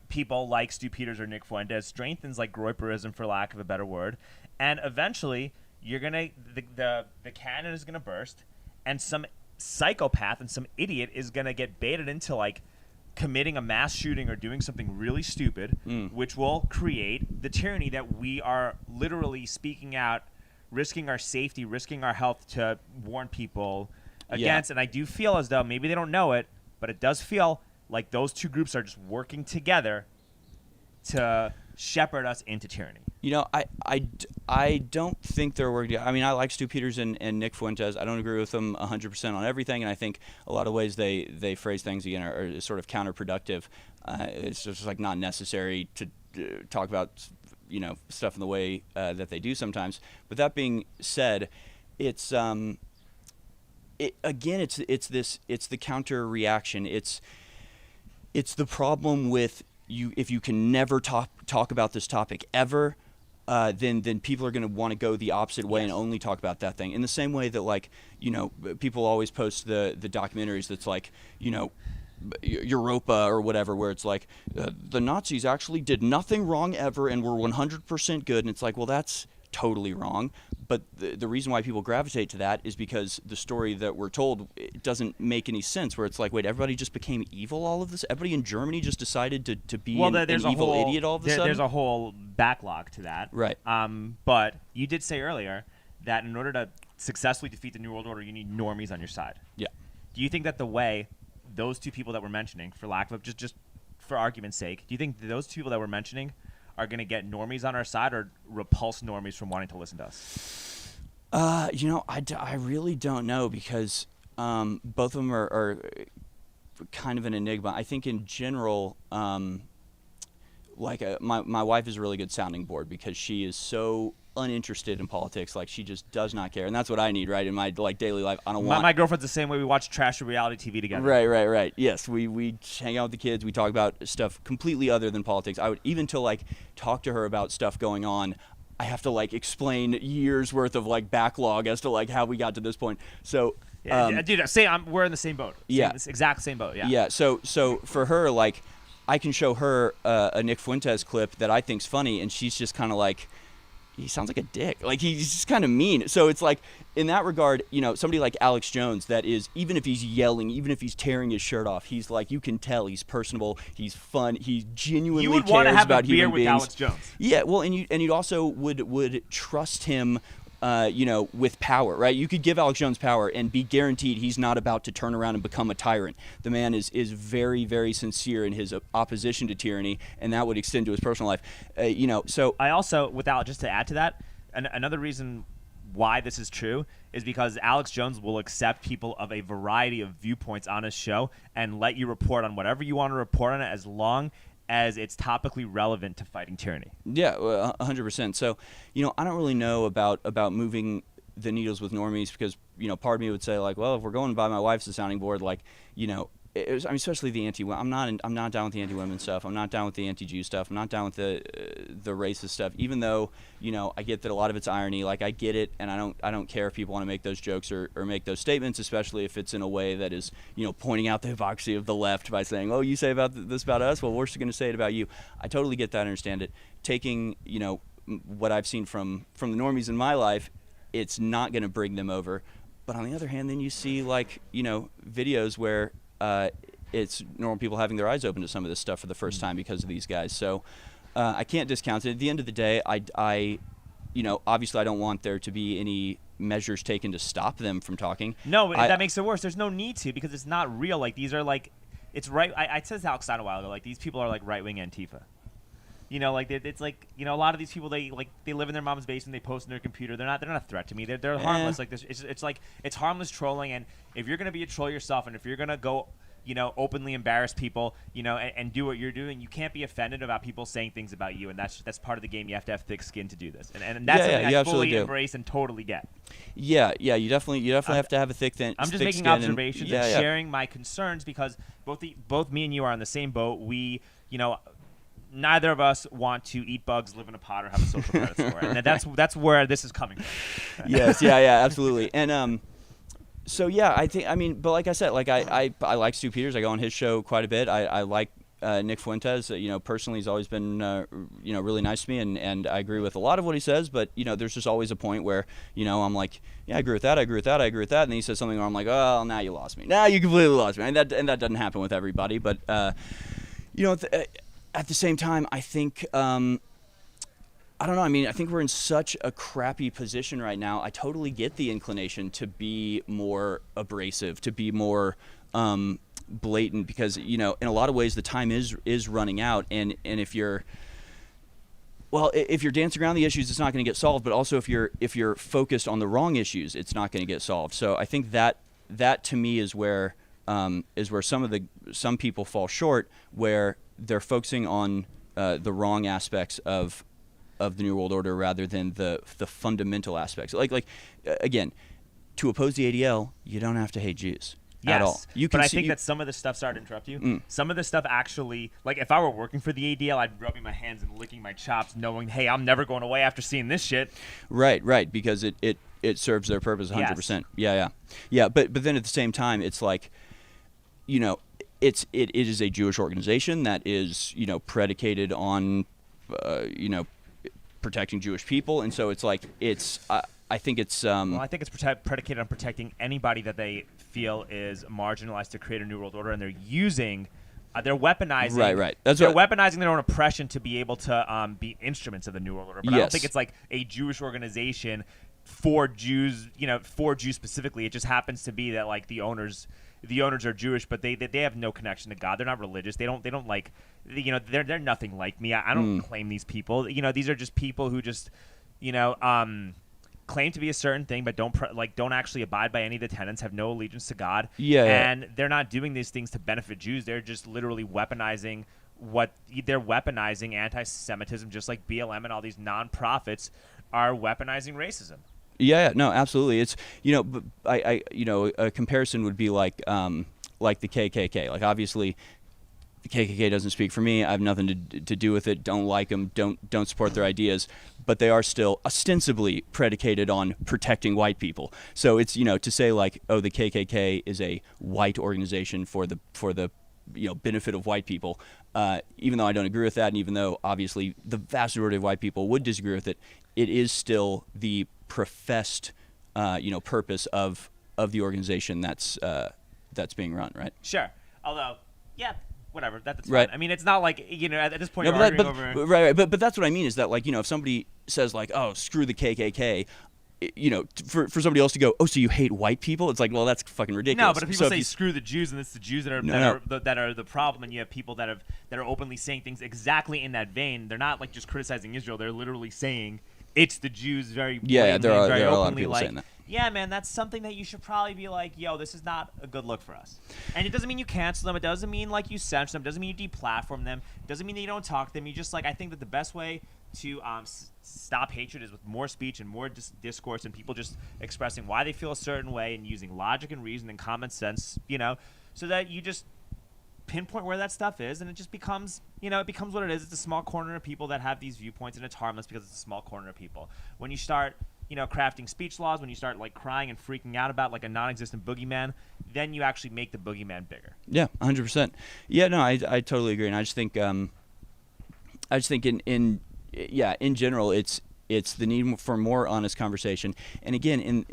B: people like Stu Peters or Nick Fuentes, strengthens like Groyperism, for lack of a better word. And eventually, the cannon is gonna burst, and some psychopath and some idiot is gonna get baited into like committing a mass shooting or doing something really stupid, which will create the tyranny that we are literally speaking out, risking our safety, risking our health to warn people against. And I do feel as though maybe they don't know it, but it does feel like those two groups are just working together to shepherd us into tyranny.
A: I don't think they're working. I mean, I like Stu Peters and Nick Fuentes. I don't agree with them 100% on everything, and I think a lot of ways they phrase things again are sort of counterproductive. It's just like not necessary to talk about stuff in the way that they do sometimes. But that being said, it's the counter reaction. It's the problem with you. If you can never talk about this topic ever, then people are going to want to go the opposite way and only talk about that thing. In the same way that people always post the documentaries that's like Europa or whatever, where it's like the Nazis actually did nothing wrong ever and were 100% good, and it's like, well, that's totally wrong. But the reason why people gravitate to that is because the story that we're told, it doesn't make any sense, where it's like, wait, everybody just became evil all of this? Everybody in Germany just decided to be an evil idiot all of a sudden?
B: There's a whole backlog to that.
A: Right.
B: But you did say earlier that in order to successfully defeat the New World Order, you need normies on your side.
A: Yeah.
B: Do you think that the way those two people that we're mentioning, for lack of just for argument's sake, do you think those two people that we're mentioning are going to get normies on our side or repulse normies from wanting to listen to us?
A: I really don't know, because both of them are kind of an enigma. I think in general, my wife is a really good sounding board, because she is so uninterested in politics. Like, she just does not care, and that's what I need, right, in my daily life. I don't want.
B: My girlfriend's the same way. We watch trash reality TV together.
A: Right. Yes, we hang out with the kids. We talk about stuff completely other than politics. I would even to talk to her about stuff going on, I have to explain years worth of backlog as to how we got to this point. So
B: dude, we're in the same boat. This exact same boat.
A: Yeah. So for her, I can show her a Nick Fuentes clip that I think's funny, and she's just kind of he sounds like a dick. He's just kind of mean. So it's in that regard, somebody like Alex Jones, that is, even if he's yelling, even if he's tearing his shirt off, he's you can tell he's personable, he's fun, he genuinely cares about human beings. You would want to have a beer with
B: Alex Jones.
A: Yeah, well, and you also would trust him, with power, right? You could give Alex Jones power and be guaranteed he's not about to turn around and become a tyrant. The man is very, very sincere in his opposition to tyranny, and that would extend to his personal life. So
B: I also, just to add to that, another reason why this is true is because Alex Jones will accept people of a variety of viewpoints on his show and let you report on whatever you want to report on it, as long as it's topically relevant to fighting tyranny.
A: Yeah, 100%. So, I don't really know about moving the needles with normies, because, part of me would say well, if we're going by my wife's the sounding board, especially the I'm not down with the anti-women stuff. I'm not down with the anti-Jew stuff. I'm not down with the the racist stuff, even though, you know, I get that a lot of it's irony. Like, I get it, and I don't care if people want to make those jokes or make those statements, especially if it's in a way that is, you know, pointing out the hypocrisy of the left by saying, oh, you say about this about us, well, we're just going to say it about you. I totally get that, I understand it. Taking, you know, what I've seen from the normies in my life, it's not going to bring them over. But on the other hand, then you see, like, you know, videos where it's normal people having their eyes open to some of this stuff for the first time because of these guys. So I can't discount it. At the end of the day, I you know, obviously I don't want there to be any measures taken to stop them from talking.
B: No, that makes it worse. There's no need to, because it's not real. Like, these are like, it's right. I said this to Alex Stein a while ago. Like, these people are like right-wing Antifa. You know, like, it's like, you know, a lot of these people, they live in their mom's basement, they post on their computer. They're not a threat to me. They're harmless. Like this, it's like, it's harmless trolling. And if you're gonna be a troll yourself, and if you're gonna go, you know, openly embarrass people, you know, and do what you're doing, you can't be offended about people saying things about you. And that's part of the game. You have to have thick skin to do this. And that's something I fully embrace and totally get.
A: Yeah, you definitely have to have a thick skin.
B: I'm just making observations and sharing my concerns, because both me and you are on the same boat. We, you know, neither of us want to eat bugs, live in a pod, or have a social credit score. And that's where this is coming from.
A: Yes, absolutely. And so yeah, I mean, but like I said, like I like Stu Peters. I go on his show quite a bit. I like Nick Fuentes. You know, personally, he's always been you know, really nice to me, and I agree with a lot of what he says. But you know, there's just always a point where, you know, I'm like, yeah, I agree with that, I agree with that, I agree with that, and then he says something where I'm like, oh, now you lost me. Now you completely lost me. And that doesn't happen with everybody. But you know. At the same time, I think, I don't know, I mean, I think we're in such a crappy position right now. I totally get the inclination to be more abrasive, to be more blatant, because, you know, in a lot of ways the time is running out. And if you're dancing around the issues, it's not going to get solved. But also if you're focused on the wrong issues, it's not going to get solved. So I think that to me is where some people fall short, where they're focusing on the wrong aspects of the New World Order rather than the fundamental aspects. Like again, to oppose the ADL, you don't have to hate Jews at all.
B: But I think that some of this stuff, sorry to interrupt you, some of this stuff actually, like if I were working for the ADL, I'd be rubbing my hands and licking my chops knowing, hey, I'm never going away after seeing this shit.
A: Right, because it serves their purpose 100%. Yes. Yeah, but then at the same time, it's like, you know, it is a Jewish organization that is, you know, predicated on, you know, protecting Jewish people, and so it's like I think it's.
B: Well, I think it's predicated on protecting anybody that they feel is marginalized to create a new world order, and they're using, they're weaponizing.
A: Right.
B: They're weaponizing their own oppression to be able to be instruments of the new world order. But I don't think it's like a Jewish organization for Jews, you know, for Jews specifically. It just happens to be that like the owners are Jewish, but they have no connection to God. They're not religious. They don't like, you know, they're nothing like me. I don't claim these people. You know, these are just people who just, you know, claim to be a certain thing, but don't actually abide by any of the tenets. Have no allegiance to God. And they're not doing these things to benefit Jews. They're just literally weaponizing anti-Semitism, just like BLM and all these non-profits are weaponizing racism.
A: Yeah, no, absolutely. It's, you know, but I you know, a comparison would be like the KKK. Like, obviously, the KKK doesn't speak for me. I have nothing to do with it. Don't like them. Don't support their ideas. But they are still ostensibly predicated on protecting white people. So it's, you know, to say like, oh, the KKK is a white organization for the you know, benefit of white people. Even though I don't agree with that, and even though obviously the vast majority of white people would disagree with it, it is still the professed, you know, purpose of the organization that's being run, right?
B: Sure. Although, yeah, whatever. That's
A: right.
B: fine. I mean, it's not like, you know, at this point
A: No,
B: you're arguing over.
A: Right. But that's what I mean is that, like, you know, if somebody says like, oh, screw the KKK, you know, for somebody else to go, oh, so you hate white people? It's like, well, that's fucking ridiculous.
B: No, but if people say screw the Jews, and it's the Jews that are the problem, and you have people that are openly saying things exactly in that vein, they're not like just criticizing Israel. They're literally saying it's the Jews very blatantly,
A: there are
B: very
A: a lot of
B: openly,
A: people
B: like,
A: saying that.
B: Yeah, man, that's something that you should probably be like, yo, this is not a good look for us. And it doesn't mean you cancel them. It doesn't mean like you censor them. It doesn't mean you deplatform them. It doesn't mean that you don't talk to them. You just like, I think that the best way to stop hatred is with more speech and more discourse and people just expressing why they feel a certain way and using logic and reason and common sense, you know, so that you just pinpoint where that stuff is, and it just becomes, it becomes what it is. It's a small corner of people that have these viewpoints, and it's harmless because it's a small corner of people. When you start, crafting speech laws, when you start like crying and freaking out about like a non-existent boogeyman, then you actually make the boogeyman bigger.
A: Yeah, 100%. Yeah, no, I totally agree, and I just think in general, it's the need for more honest conversation, and again, in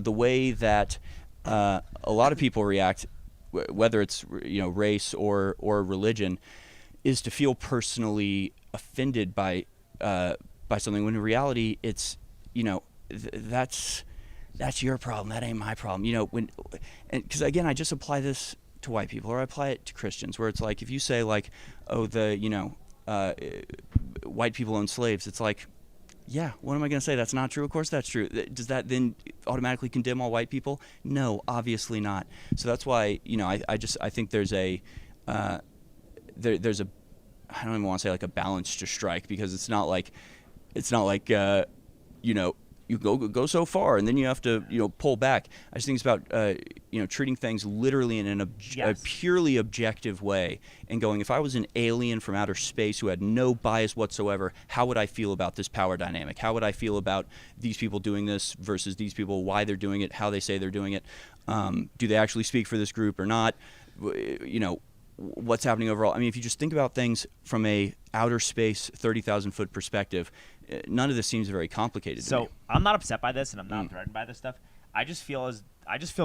A: the way that a lot of people react, whether it's race or religion, is to feel personally offended by something, when in reality it's that's your problem, that ain't my problem. Because again, I just apply this to white people, or I apply it to Christians, where it's like, if you say like, oh, white people own slaves, it's like, yeah, what am I going to say? That's not true. Of course that's true. Does that then automatically condemn all white people? No, obviously not. So that's why, I think there's a I don't even want to say like a balance to strike, because it's not like you go so far and then you have to pull back. I just think it's about treating things literally in a purely objective way, and going, if I was an alien from outer space who had no bias whatsoever, how would I feel about this power dynamic? How would I feel about these people doing this versus these people, why they're doing it, how they say they're doing it, do they actually speak for this group or not, what's happening overall? I mean, if you just think about things from a outer space 30,000 foot perspective, none of this seems very complicated to me.
B: So I'm not upset by this, and I'm not threatened by this stuff. I just feel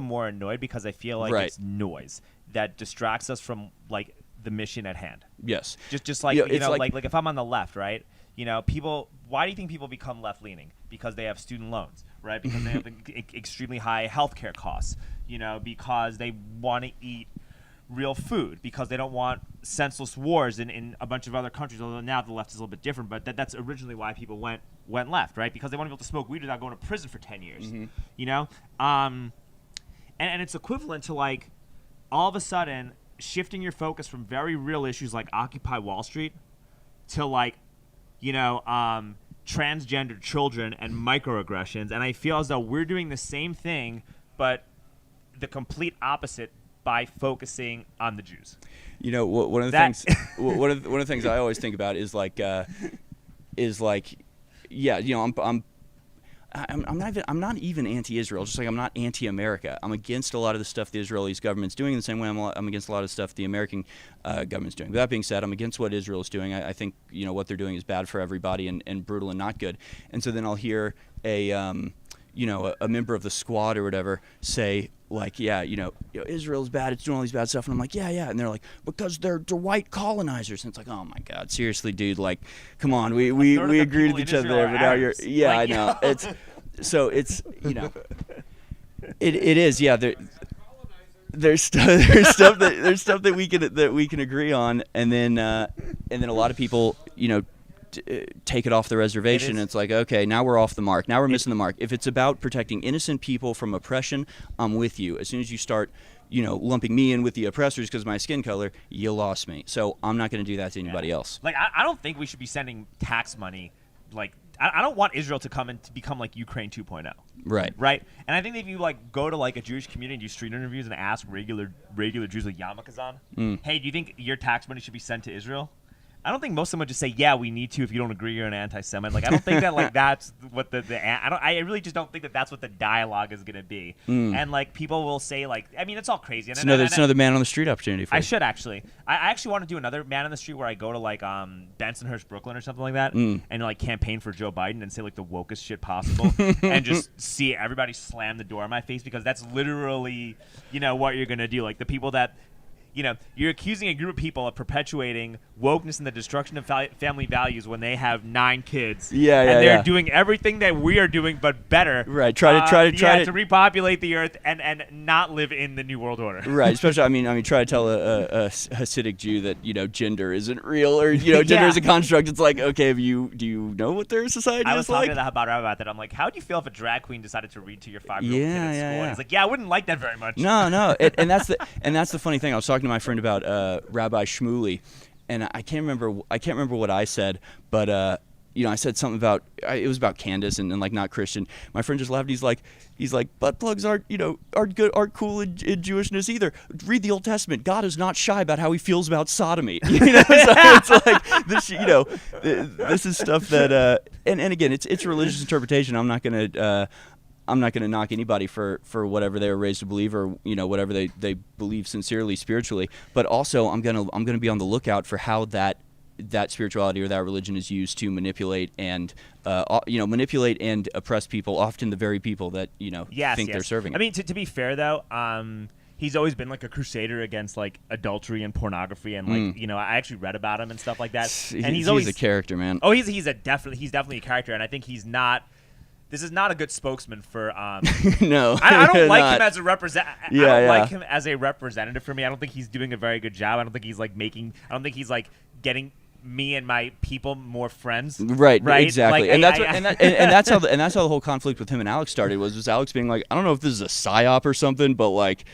B: more annoyed because I feel like it's noise that distracts us from like the mission at hand.
A: Yes.
B: Just like like if I'm on the left, right? People. Why do you think people become left leaning? Because they have student loans, right? Because they have extremely high healthcare costs. Because they want to eat real food, because they don't want senseless wars in a bunch of other countries, although now the left is a little bit different, but that's originally why people went left, right? Because they want to be able to smoke weed without going to prison for 10 years, and it's equivalent to like all of a sudden shifting your focus from very real issues like Occupy Wall Street to like transgender children and microaggressions, and I feel as though we're doing the same thing but the complete opposite by focusing on the Jews.
A: One of the things I always think about is like I'm not even anti-Israel, just like I'm not anti-America. I'm against a lot of the stuff the Israeli government's doing, in the same way I'm against a lot of stuff the American government's doing. With that being said, I'm against what Israel is doing. I think what they're doing is bad for everybody and brutal and not good. And so then I'll hear a member of the squad or whatever say, like, Israel's bad, it's doing all these bad stuff, and I'm like, yeah, and they're like, because they're white colonizers, and it's like, oh my God, seriously, dude, like, come on, we agreed with each other there, but now you're, I know, it's it is, there's stuff that we can agree on, and then a lot of people, take it off the reservation, and it's like, okay, now we're off the mark. Now we're missing the mark. If it's about protecting innocent people from oppression, I'm with you. As soon as you start, lumping me in with the oppressors because of my skin color, you lost me. So I'm not going to do that to anybody else.
B: Like, I don't think we should be sending tax money. Like, I don't want Israel to come and to become like Ukraine 2.0. Right. And I think if you like go to like a Jewish community and do street interviews and ask regular Jews with yarmulkes on, hey, do you think your tax money should be sent to Israel? I don't think most of them would just say, yeah, we need to. If you don't agree, you're an anti-Semite. Like, I don't think that like that's what I really just don't think that that's what the dialogue is going to be. And like people will say like, I mean, it's all crazy.
A: It's another man on the street opportunity for you.
B: I should actually. I actually want to do another man on the street where I go to like Bensonhurst, Brooklyn or something like that, and like campaign for Joe Biden and say like the wokest shit possible, and just see everybody slam the door in my face, because that's literally what you're going to do. Like the people that. You're accusing a group of people of perpetuating wokeness and the destruction of family values when they have 9 kids. And they're doing everything that we are doing, but better.
A: Right. Try
B: to repopulate the earth and not live in the New World Order.
A: Right. Especially, I mean, try to tell a Hasidic Jew that gender isn't real, or gender is a construct. It's like, okay, do you know what their society is like?
B: I was talking to the Chabad about that. I'm like, how do you feel if a drag queen decided to read to your 5-year-old kid at school? And he's like, I wouldn't like that very much.
A: No. And that's the funny thing. I was talking to my friend about Rabbi Shmuley, and I can't remember what I said, but I said something about it was about Candace and like not Christian. My friend just laughed. He's like, butt plugs aren't aren't cool in Jewishness either. Read the Old Testament. God is not shy about how he feels about sodomy. So it's like this. This is stuff that and again, it's religious interpretation. I'm not gonna knock anybody for whatever they were raised to believe or whatever they believe sincerely spiritually. But also, I'm gonna be on the lookout for how that spirituality or that religion is used to manipulate and oppress people, often the very people that think they're serving.
B: I mean, to be fair though, he's always been like a crusader against like adultery and pornography and like I actually read about him and stuff like that. And he's always
A: a character, man.
B: Oh, he's definitely a character, and I think he's not. This is not a good spokesman for.
A: No,
B: I don't like him as a like him as a representative for me. I don't think he's doing a very good job. I don't think he's like getting me and my people more friends. Right.
A: Exactly. Like, that's how the whole conflict with him and Alex started. Was Alex being like, I don't know if this is a psyop or something, but like,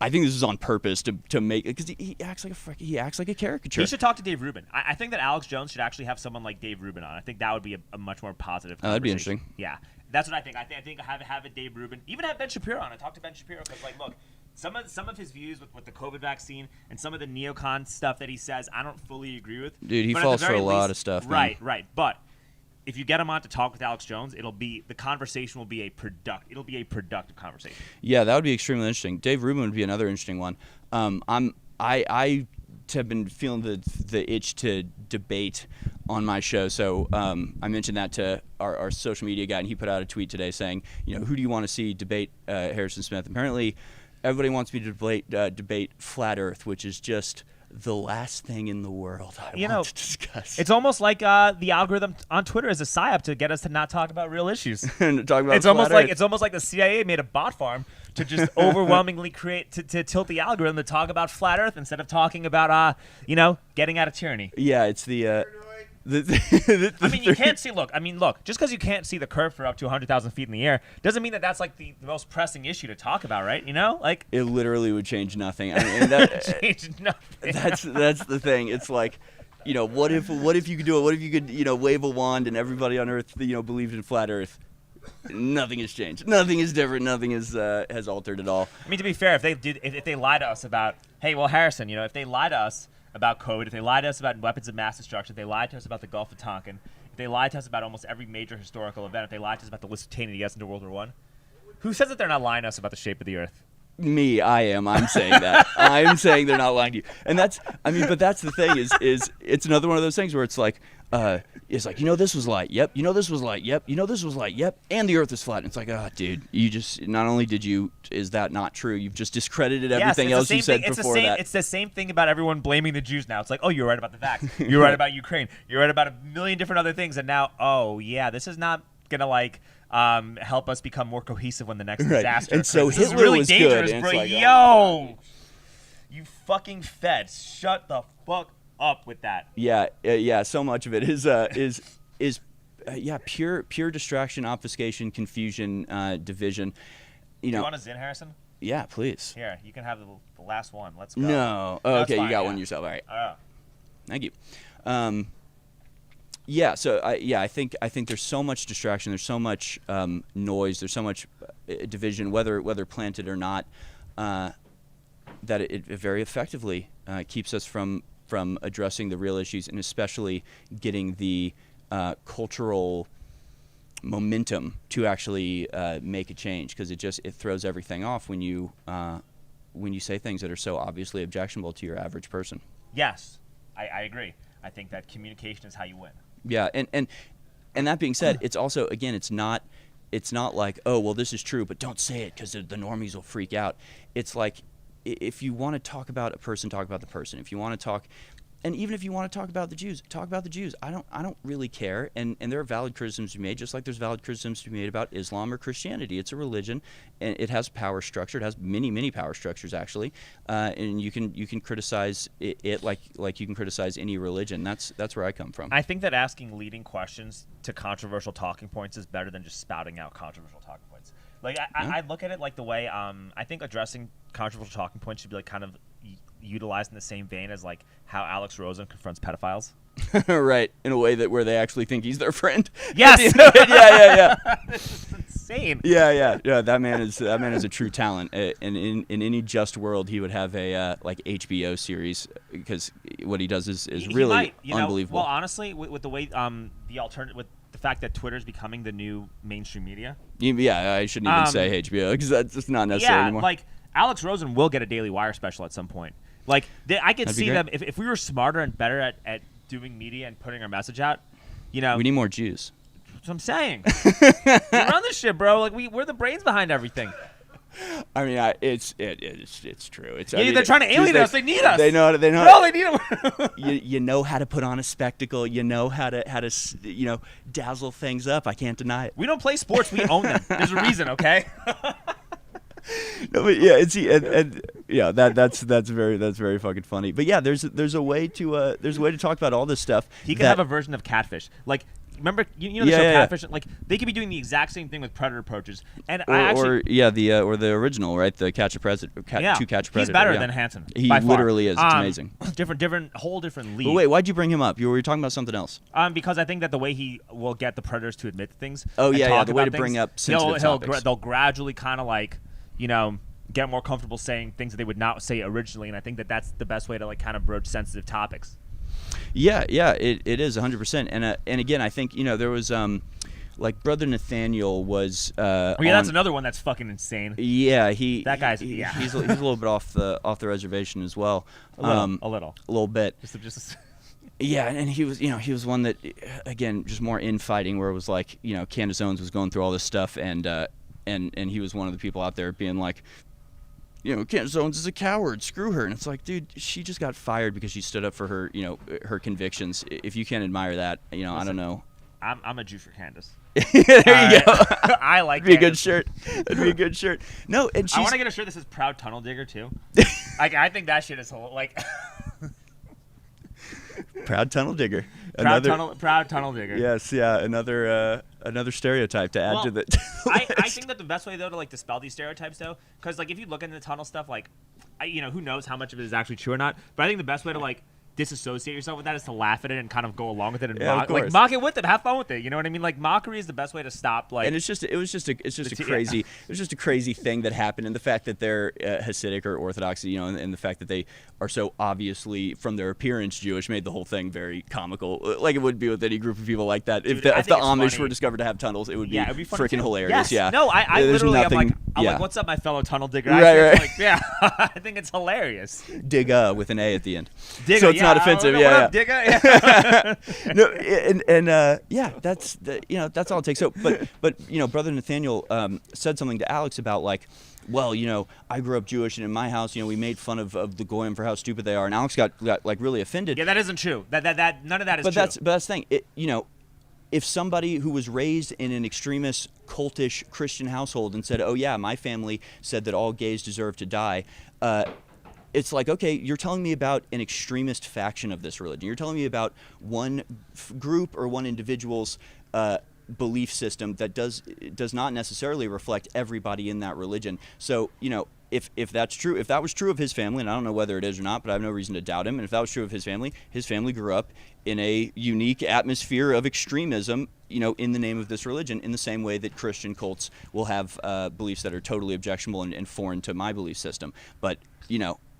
A: I think this is on purpose to make it, because he acts like a caricature.
B: He should talk to Dave Rubin. I think that Alex Jones should actually have someone like Dave Rubin on. I think that would be a much more positive conversation.
A: That'd be interesting.
B: Yeah, that's what I think. I think have a Dave Rubin, even have Ben Shapiro on. I talk to Ben Shapiro because like, look, some of his views with the COVID vaccine and some of the neocon stuff that he says, I don't fully agree with.
A: Dude, he falls for a lot of stuff. Man.
B: Right. But if you get him on to talk with Alex Jones, the conversation will be a productive conversation.
A: Yeah, that would be extremely interesting. Dave Rubin would be another interesting one. I have been feeling the itch to debate on my show, so I mentioned that to our social media guy, and he put out a tweet today saying, who do you want to see debate Harrison Smith? Apparently, everybody wants me to debate Flat Earth, which is just the last thing in the world I want to discuss.
B: It's almost like the algorithm on Twitter is a psyop to get us to not talk about real issues.
A: And talk about
B: it's almost like the CIA made a bot farm to just overwhelmingly create to tilt the algorithm to talk about Flat Earth instead of talking about getting out of tyranny.
A: Yeah, it's the.
B: I mean, you can't see. Look, just because you can't see the curve for up to 100,000 feet in the air doesn't mean that that's like the most pressing issue to talk about, right? Like
A: it literally would change nothing. I mean,
B: change nothing.
A: That's the thing. It's like, what if you could do it? What if you could, wave a wand and everybody on Earth, believed in flat Earth? Nothing has changed. Nothing is different. Nothing has altered at all.
B: I mean, to be fair, if they lie to us about, hey, well, Harrison, if they lie to us about COVID, if they lie to us about weapons of mass destruction, if they lie to us about the Gulf of Tonkin, if they lie to us about almost every major historical event, if they lie to us about the Lusitania yes into World War I, who says that they're not lying to us about the shape of the Earth?
A: Me, I am. I'm saying that. I'm saying they're not lying to you. And but that's the thing is it's another one of those things where it's like, this was light. Yep. This was light. Yep. This was light. Yep. And the Earth is flat. And it's like, dude, you just, not only is that not true, you've just discredited everything else you said before that.
B: It's the same thing about everyone blaming the Jews now. It's like, oh, you're right about the vax. You're right about Ukraine. You're right about a million different other things. And now, oh, yeah, this is not going to help us become more cohesive when the next disaster
A: and
B: occurs.
A: so
B: this
A: Hitler
B: is really
A: was
B: dangerous,
A: good.
B: bro.
A: Like,
B: yo, you fucking feds, shut the fuck up with that.
A: Yeah. So much of it is pure distraction, obfuscation, confusion, division.
B: Do you want a Zin, Harrison?
A: Yeah, please.
B: Here, you can have the last one. Let's go.
A: No. Oh, okay, you got one yourself. All right. Thank you. So I think there's so much distraction. There's so much noise. There's so much division, whether planted or not, that it very effectively keeps us from addressing the real issues, and especially getting the cultural momentum to actually make a change, because it throws everything off when you say things that are so obviously objectionable to your average person.
B: Yes, I agree. I think that communication is how you win.
A: Yeah, and that being said, it's also, again, it's not like, oh, well, this is true, but don't say it because the normies will freak out. It's like, if you want to talk about a person, talk about the person. If you want to talk, and even if you want to talk about the Jews, talk about the Jews. I don't really care. And there are valid criticisms to be made, just like there's valid criticisms to be made about Islam or Christianity. It's a religion, and it has power structure. It has many power structures, actually. And you can criticize it like you can criticize any religion. That's where I come from.
B: I think that asking leading questions to controversial talking points is better than just spouting out controversial talking points. Like I look at it like the way I think addressing controversial talking points should be like kind of utilized in the same vein as like how Alex Rosen confronts pedophiles.
A: Right, in a way that where they actually think he's their friend.
B: Yes.
A: Yeah.
B: This is insane.
A: Yeah. That man is a true talent, and in any just world, he would have a like HBO series because what he does is really
B: might,
A: unbelievable.
B: Well, honestly, with the way the alternative with the fact that Twitter's becoming the new mainstream media.
A: Yeah, I shouldn't even say HBO because that's just not necessary anymore.
B: Like Alex Rosen will get a Daily Wire special at some point. Like I could see them if we were smarter and better at doing media and putting our message out. We
A: need more Jews.
B: That's what I'm saying. We run this shit, bro. Like we're the brains behind everything.
A: I mean, it's true.
B: They're trying to alienate us. They need us.
A: They know.
B: No, they need us.
A: you know how to put on a spectacle. You know how to dazzle things up. I can't deny it.
B: We don't play sports. We own them. There's a reason, okay?
A: No, but yeah, that's very fucking funny. But yeah, there's a way to talk about all this stuff.
B: He could have a version of Catfish. Like, remember the show Catfish? Like, they could be doing the exact same thing with Predator approaches. And
A: the original, right? The Catch a Predator. To Catch a Predator.
B: He's better than Hansen.
A: He literally is. It's amazing.
B: Whole different league.
A: But wait, why'd you bring him up? You were talking about something else.
B: Because I think that the way he will get the Predators to admit things.
A: Oh yeah, the way to bring up sensitive topics.
B: They'll gradually kind of like, get more comfortable saying things that they would not say originally, and I think that that's the best way to like kind of broach sensitive topics.
A: Yeah, it is 100%, and again, I think there was like Brother Nathaniel was.
B: That's another one that's fucking insane.
A: Yeah,
B: he's
A: a little bit off the reservation as well.
B: A little bit. Just
A: Yeah, and he was one that, again, just more infighting, where it was like, Candace Owens was going through all this stuff, and he was one of the people out there being like, Candace Owens is a coward, screw her. And it's like, dude, she just got fired because she stood up for her, her convictions. If you can't admire that, listen, I don't know.
B: I'm a Jew for Candace.
A: There you go.
B: I like
A: That'd be a good shirt. That'd be a good shirt. No, and
B: I want to get a shirt that says Proud Tunnel Digger, too. I think that shit is like...
A: Proud Tunnel Digger.
B: Proud Tunnel Digger.
A: Yes, yeah, another stereotype to add to the
B: I think that the best way, though, to like dispel these stereotypes, though, because like if you look into the tunnel stuff, like, who knows how much of it is actually true or not, but I think the best way to like disassociate yourself with that is to laugh at it and kind of go along with it and mock it with it, have fun with it. You know what I mean? Like mockery is the best way to stop. Like,
A: and it was just a crazy thing that happened, and the fact that they're Hasidic or Orthodox, and the fact that they are so obviously from their appearance Jewish made the whole thing very comical. Like it would be with any group of people like that. Dude, if the Amish were discovered to have tunnels, it would be freaking hilarious.
B: Yes.
A: Yeah.
B: No, I literally I'm like, what's up, my fellow tunnel digger?
A: Right.
B: Like, yeah, I think it's hilarious.
A: Digga with an A at the end.
B: Digga,
A: so it's not offensive. Yeah.
B: Digga? Yeah.
A: No, that's all it takes. So, but Brother Nathaniel said something to Alex about like, well, I grew up Jewish, and in my house, we made fun of the Goyim for how stupid they are, and Alex got like really offended.
B: Yeah, that isn't true. That none of that is true.
A: But that's the thing. If somebody who was raised in an extremist, cultish Christian household and said, "Oh yeah, my family said that all gays deserve to die," it's like, okay, you're telling me about an extremist faction of this religion. You're telling me about one group or one individual's belief system that does not necessarily reflect everybody in that religion. So, if that's true, if that was true of his family, and I don't know whether it is or not, but I have no reason to doubt him, and if that was true of his family grew up in a unique atmosphere of extremism, in the name of this religion, in the same way that Christian cults will have beliefs that are totally objectionable and foreign to my belief system. But,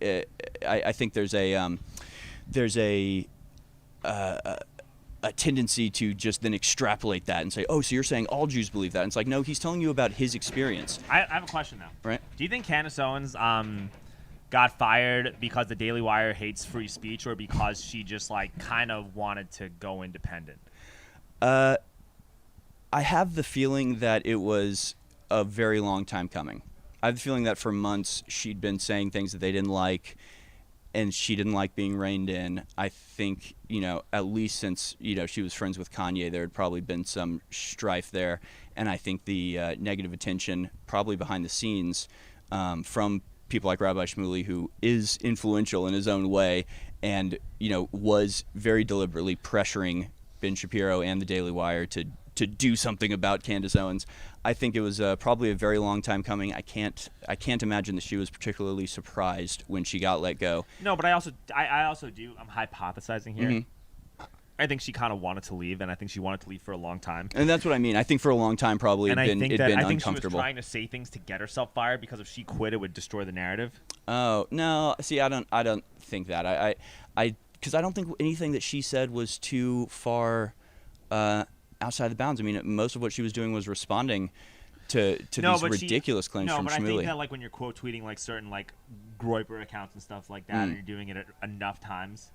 A: I think there's a tendency to just then extrapolate that and say, oh, so you're saying all Jews believe that? And it's like, no, he's telling you about his experience.
B: I have a question, though.
A: Right?
B: Do you think Candace Owens got fired because the Daily Wire hates free speech, or because she just like kind of wanted to go independent?
A: I have the feeling that it was a very long time coming. I have the feeling that for months she'd been saying things that they didn't like, and she didn't like being reined in. I think, at least since, she was friends with Kanye, there had probably been some strife there. And I think the negative attention probably behind the scenes from people like Rabbi Shmuley, who is influential in his own way and, was very deliberately pressuring Ben Shapiro and the Daily Wire to do something about Candace Owens. I think it was probably a very long time coming. I can't imagine that she was particularly surprised when she got let go.
B: No, but I also do. I'm hypothesizing here.
A: Mm-hmm.
B: I think she kind of wanted to leave, and I think she wanted to leave for a long time.
A: And that's what I mean. I think for a long time probably
B: And I think
A: uncomfortable.
B: she was trying to say things to get herself fired because if she quit, it would destroy the narrative.
A: Oh no! See, I don't think that. Because I don't think anything that she said was too far outside the bounds. I mean, most of what she was doing was responding to these ridiculous claims from Shmuley.
B: I think that like when you're quote tweeting like certain like Groyper accounts and stuff like that, and you're doing it enough times,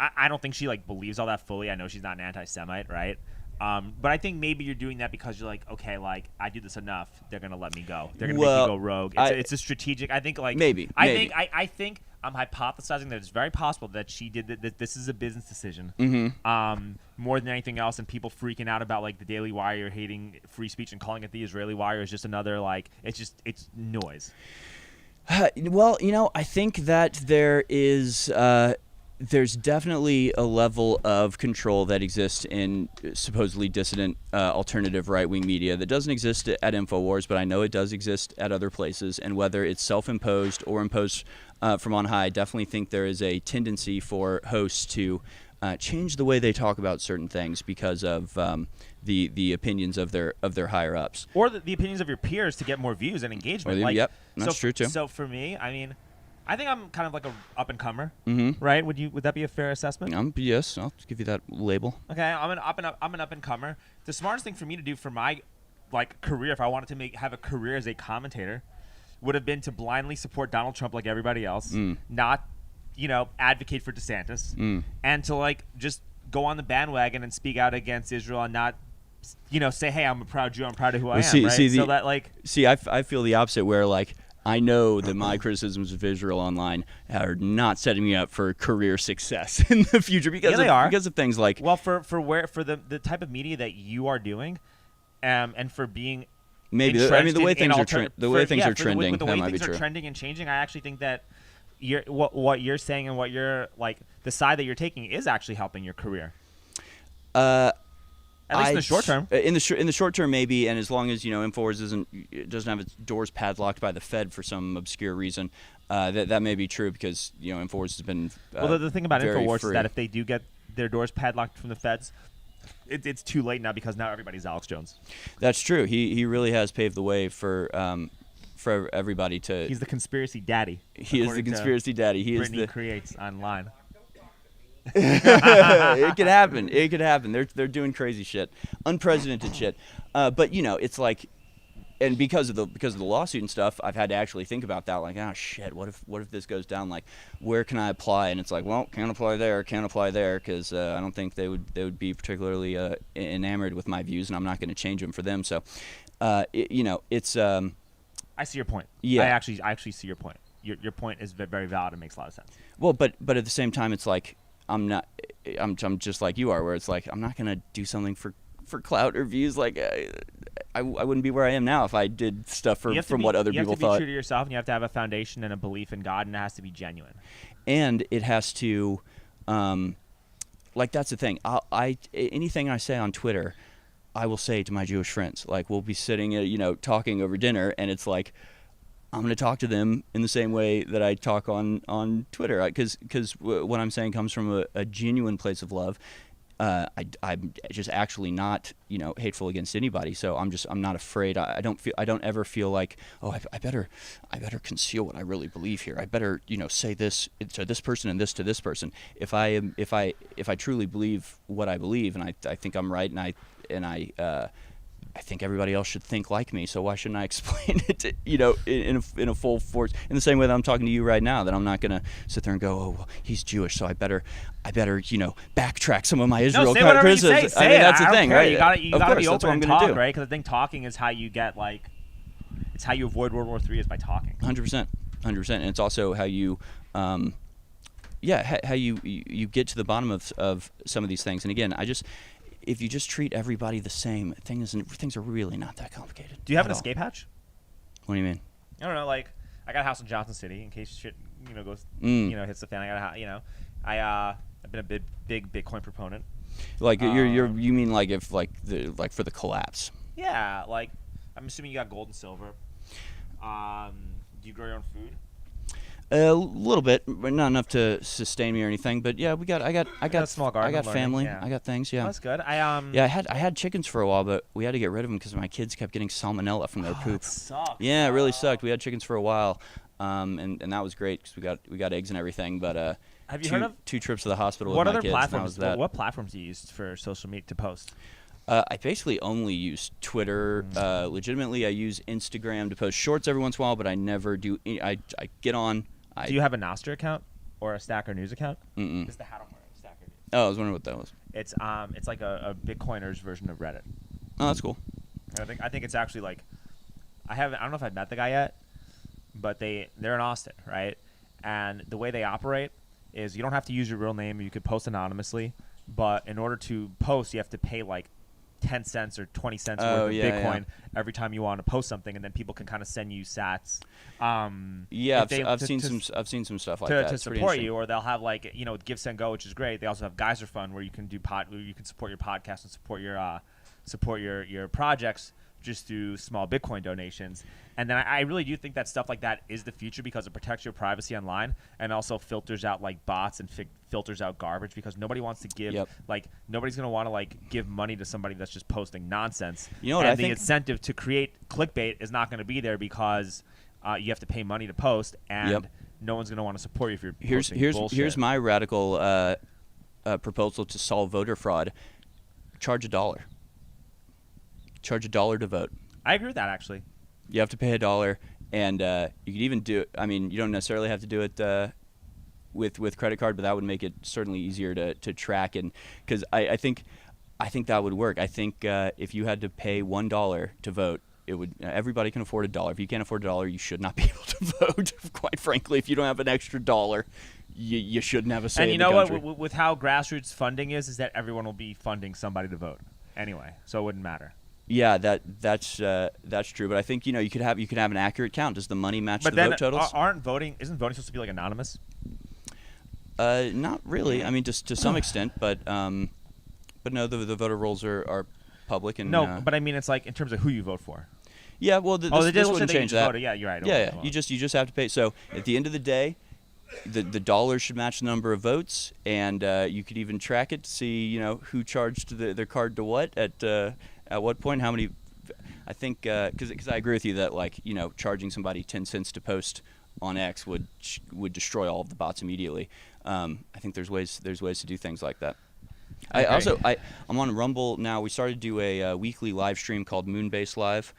B: I don't think she like believes all that fully. I know she's not an anti-Semite, right? But I think maybe you're doing that because you're like, okay, like I do this enough, they're gonna let me go. They're gonna make me go rogue. It's a strategic. I think like
A: maybe.
B: I think I'm hypothesizing that it's very possible that she did that. This is a business decision, more than anything else. And people freaking out about like the Daily Wire hating free speech and calling it the Israeli Wire is just another like it's noise.
A: Well, I think that there's definitely a level of control that exists in supposedly dissident alternative right-wing media that doesn't exist at InfoWars, but I know it does exist at other places. And whether it's self-imposed or imposed from on high, I definitely think there is a tendency for hosts to change the way they talk about certain things because of the opinions of their higher ups,
B: or the opinions of your peers to get more views and engagement.
A: Yep, that's true too.
B: So for me, I mean, I think I'm kind of like a up and comer, right? Would that be a fair assessment?
A: Yes, I'll give you that label.
B: Okay, I'm an up and comer. The smartest thing for me to do for my like career, if I wanted to have a career as a commentator, would have been to blindly support Donald Trump like everybody else, not advocate for DeSantis, and to like just go on the bandwagon and speak out against Israel and not say, hey, I'm a proud Jew, I'm proud of who I am, right?
A: I feel the opposite where like I know that my criticisms of Israel online are not setting me up for career success in the future because of things like
B: for the type of media that you are doing, and for being
A: maybe the way things are trending, that might be true.
B: Trending and changing. I actually think that what you're saying and what you're like the side that you're taking is actually helping your career. At least in the short term.
A: In the short term, maybe, and as long as InfoWars doesn't have its doors padlocked by the Fed for some obscure reason, that may be true because InfoWars has been.
B: The thing about InfoWars
A: free.
B: is that if they do get their doors padlocked from the Feds, it's too late now because now everybody's Alex Jones.
A: That's true. He really has paved the way for everybody to.
B: He's the conspiracy daddy.
A: He is the conspiracy daddy.
B: Brittany creates online.
A: It could happen. They're doing crazy shit, unprecedented shit. But it's like, and because of the lawsuit and stuff, I've had to actually think about that. Like, oh shit, what if this goes down? Like, where can I apply? And it's like, well, can't apply there because I don't think they would be particularly enamored with my views, and I'm not going to change them for them. So, it's.
B: I see your point.
A: Yeah,
B: I actually see your point. Your point is very valid and makes a lot of sense.
A: Well, but at the same time, it's like. I'm just like you are, where it's like I'm not gonna do something for clout or views. Like I wouldn't be where I am now if I did stuff from what other people thought.
B: You have to be true to yourself, and you have to have a foundation and a belief in God, and it has to be genuine.
A: And it has to, like that's the thing. Anything I say on Twitter, I will say to my Jewish friends. Like we'll be sitting, talking over dinner, and it's like. I'm going to talk to them in the same way that I talk on Twitter, because what I'm saying comes from a genuine place of love. I'm just actually not hateful against anybody, so I'm not afraid. I don't ever feel like I better conceal what I really believe here. I better say this to this person and this to this person. If I truly believe what I believe, and I think I'm right, and I think everybody else should think like me, so why shouldn't I explain it in a full force, in the same way that I'm talking to you right now, that I'm not going to sit there and go, oh, well, he's Jewish, so I better backtrack some of my Israel criticism.
B: I mean,
A: that's the thing, right?
B: You got to be open and talk, right? Because I think talking is how you get, it's how you avoid World War III is by talking.
A: 100%. And it's also how you, how you get to the bottom of some of these things. And again, if you just treat everybody the same, things are really not that complicated.
B: Do you have an escape hatch?
A: What do you mean?
B: I don't know. Like, I got a house in Johnson City in case shit, goes, hits the fan. I got a house. I've been a big Bitcoin proponent.
A: Like you mean like if for the collapse?
B: Yeah. Like, I'm assuming you got gold and silver. Do you grow your own food?
A: A little bit, but not enough to sustain me or anything. But yeah, I got
B: a small garden.
A: I got family.
B: Yeah.
A: I got things. Yeah,
B: That's good.
A: Yeah, I had chickens for a while, but we had to get rid of them because my kids kept getting salmonella from their poop.
B: That sucks.
A: Yeah, it really sucked. We had chickens for a while, and that was great because we got eggs and everything. But
B: have you heard of
A: 2 trips to the hospital
B: what
A: with my
B: other
A: kids?
B: platforms?
A: And that was that.
B: What platforms do you use for social media to post?
A: I basically only use Twitter. Legitimately, I use Instagram to post shorts every once in a while, but I never do. I get on.
B: Do you have a Nostr account or a Stacker News account?
A: Mm-mm.
B: It's the hat I'm wearing, Stacker News.
A: Oh, I was wondering what that was.
B: It's like a Bitcoiner's version of Reddit.
A: Oh, that's cool.
B: And I think it's actually like I don't know if I've met the guy yet, but they're in Austin, right? And the way they operate is you don't have to use your real name. You could post anonymously, but in order to post, you have to pay like 10 cents or 20 cents worth of Bitcoin every time you want to post something, and then people can kind of send you sats.
A: I've seen some stuff like that
B: to support you, or they'll have like Give Send Go, which is great. They also have Geyser Fund where you can where you can support your podcast and support your projects just through small Bitcoin donations. And then I really do think that stuff like that is the future because it protects your privacy online and also filters out like bots and filters out garbage because nobody wants to give nobody's going to want to like give money to somebody that's just posting nonsense.
A: You know what I think?
B: The incentive to create clickbait is not going to be there because you have to pay money to post and no one's going to want to support you if you're posting bullshit.
A: Here's my radical proposal to solve voter fraud. Charge $1. Charge $1 to vote.
B: I agree with that, actually.
A: You have to pay $1, and you could even do it. I mean, you don't necessarily have to do it with credit card, but that would make it certainly easier to track. And because I think that would work. I think if you had to pay $1 to vote, it would. Everybody can afford $1. If you can't afford $1, you should not be able to vote. Quite frankly, if you don't have an extra $1, you shouldn't have a say.
B: And you
A: in
B: know
A: the country.
B: what? With how grassroots funding is that everyone will be funding somebody to vote anyway, so it wouldn't matter.
A: Yeah, that's true. But I think you could have an accurate count. Does the money match the vote totals?
B: Isn't voting supposed to be like anonymous?
A: Not really. I mean, just to some extent, but no, the voter rolls are public and
B: but I mean, it's like in terms of who you vote for.
A: Yeah, well, this wouldn't change that.
B: Voted. Yeah, you're right.
A: Yeah, you just have to pay. So at the end of the day, the dollars should match the number of votes, and you could even track it to see who charged their card to what at what point, how many. I think because I agree with you that charging somebody 10 cents to post on X would destroy all of the bots immediately. I think there's ways to do things like that. I'm on Rumble now. We started to do a weekly live stream called Moonbase Live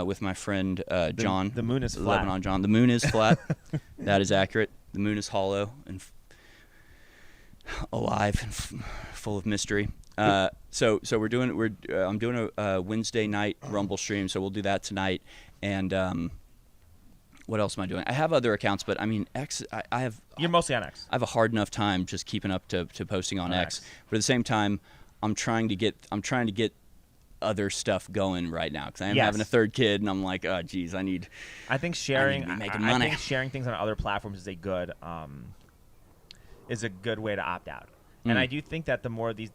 A: with my friend John.
B: The moon is flat.
A: Lebanon John. The moon is flat. That is accurate. The moon is hollow and alive and full of mystery. So I'm doing a Wednesday night Rumble stream. So we'll do that tonight. And what else am I doing? I have other accounts, but I mean X.
B: You're mostly on X.
A: I have a hard enough time just keeping up to posting on X. But at the same time, I'm trying to get other stuff going right now because I am having a third kid, and I'm like, oh, geez, I think sharing
B: things on other platforms is a good way to opt out. And I do think that the more these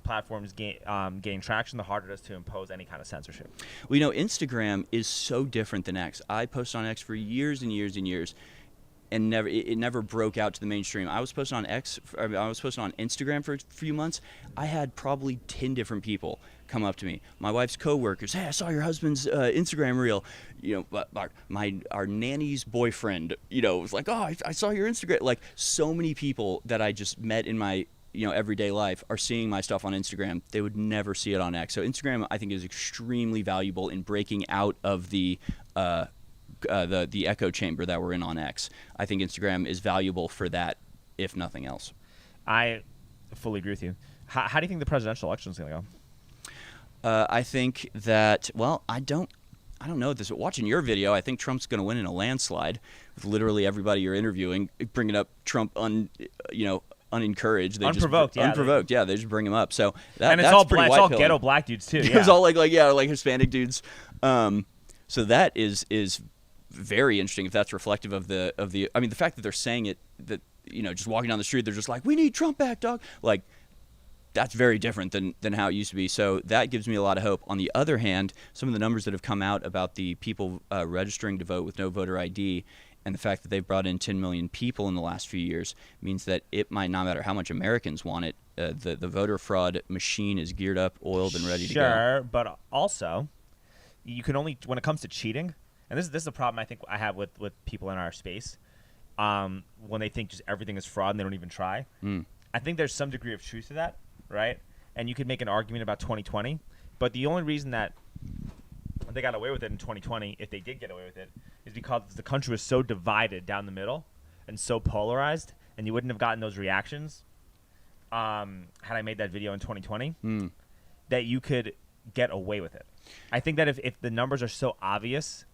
B: platforms gain traction, the harder it is to impose any kind of censorship.
A: Well, Instagram is so different than X. I posted on X for years and years and years, and it never broke out to the mainstream. I was posting on Instagram for a few months. I had probably 10 different people come up to me. My wife's coworkers, hey, I saw your husband's Instagram reel. Our nanny's boyfriend, was like, oh, I saw your Instagram. Like, so many people that I just met in my everyday life are seeing my stuff on Instagram. They would never see it on X. So Instagram, I think, is extremely valuable in breaking out of the echo chamber that we're in on X. I think Instagram is valuable for that, if nothing else.
B: I fully agree with you. How do you think the presidential election is going to
A: go? I think that, well, I don't know this. Watching your video, I think Trump's going to win in a landslide with literally everybody you're interviewing bringing up Trump unencouraged.
B: Unprovoked,
A: they just bring him up. So
B: it's
A: all
B: ghetto black dudes too.
A: It's all like Hispanic dudes. So that is very interesting if that's reflective of the. I mean, the fact that they're saying it, that just walking down the street, they're just like, we need Trump back, dog. Like, that's very different than how it used to be. So that gives me a lot of hope. On the other hand, some of the numbers that have come out about the people registering to vote with no voter ID and the fact that they've brought in 10 million people in the last few years means that it might not matter how much Americans want it. The voter fraud machine is geared up, oiled, and ready to go.
B: Sure, but also, you can only, when it comes to cheating, and this is a problem I think I have with people in our space, when they think just everything is fraud and they don't even try. I think there's some degree of truth to that, right? And you could make an argument about 2020, but the only reason that they got away with it in 2020, if they did get away with it, is because the country was so divided down the middle and so polarized, and you wouldn't have gotten those reactions had I made that video in 2020, that you could get away with it. I think that if the numbers are so obvious,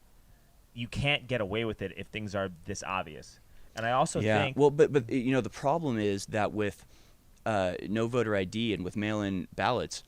B: you can't get away with it if things are this obvious. And I also think...
A: Well, but you know, the problem is that with no voter ID and with mail-in ballots,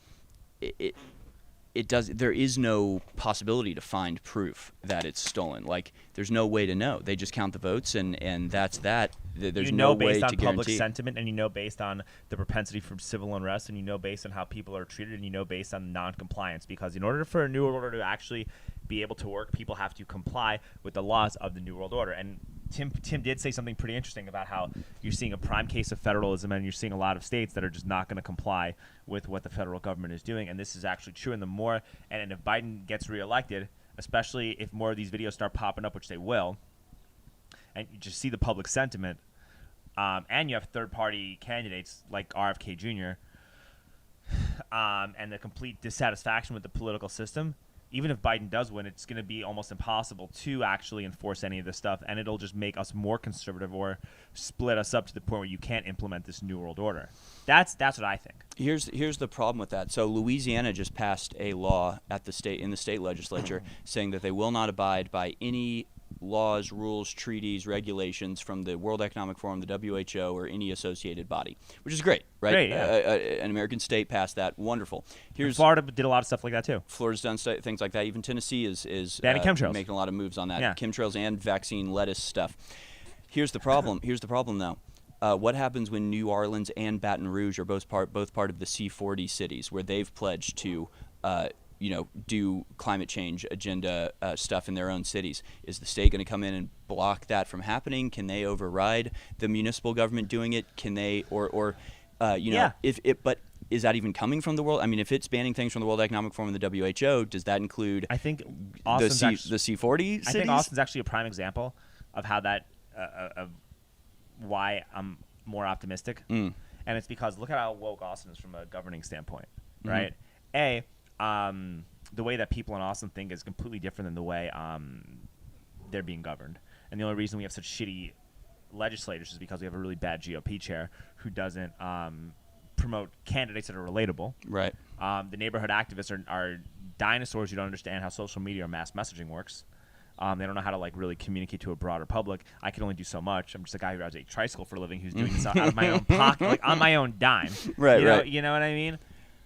A: there is no possibility to find proof that it's stolen. Like, there's no way to know. They just count the votes, and that's that. There's no way to guarantee.
B: Based on public sentiment, and you know based on the propensity for civil unrest, and you know based on how people are treated, and you know based on non-compliance. Because in order for a new world order to actually be able to work, people have to comply with the laws of the new world order. And Tim did say something pretty interesting about how you're seeing a prime case of federalism, and you're seeing a lot of states that are just not going to comply with what the federal government is doing. And this is actually true. And the more, and if Biden gets reelected, especially if more of these videos start popping up, which they will, and you just see the public sentiment, and you have third-party candidates like RFK Jr., and the complete dissatisfaction with the political system, even if Biden does win, it's going to be almost impossible to actually enforce any of this stuff, and it'll just make us more conservative or split us up to the point where you can't implement this new world order. That's what I think.
A: Here's the problem with that. So Louisiana just passed a law in the state legislature saying that they will not abide by any laws, rules, treaties, regulations from the World Economic Forum, the WHO, or any associated body, which is great, right?
B: Great, yeah.
A: An American state passed that. Wonderful.
B: Florida did a lot of stuff like that too.
A: Florida's done things like that. Even Tennessee is
B: chemtrails.
A: Making a lot of moves on that.
B: Yeah.
A: Chemtrails and vaccine lettuce stuff. Here's the problem. though. What happens when New Orleans and Baton Rouge are both part of the C40 cities, where they've pledged to do climate change agenda stuff in their own cities? Is the state going to come in and block that from happening? Can they override the municipal government doing it? Can they, but is that even coming from the world? I mean, if it's banning things from the World Economic Forum and the WHO, does that include
B: I think
A: the C40 cities?
B: I think Austin's actually a prime example of how that, of why I'm more optimistic. And it's because look at how woke Austin is from a governing standpoint, right? The way that people in Austin think is completely different than the way they're being governed. And the only reason we have such shitty legislators is because we have a really bad GOP chair who doesn't promote candidates that are relatable.
A: Right.
B: The neighborhood activists are dinosaurs who don't understand how social media or mass messaging works. They don't know how to really communicate to a broader public. I can only do so much. I'm just a guy who rides a tricycle for a living who's doing this out of my own pocket, on my own dime.
A: Right.
B: You know what I mean?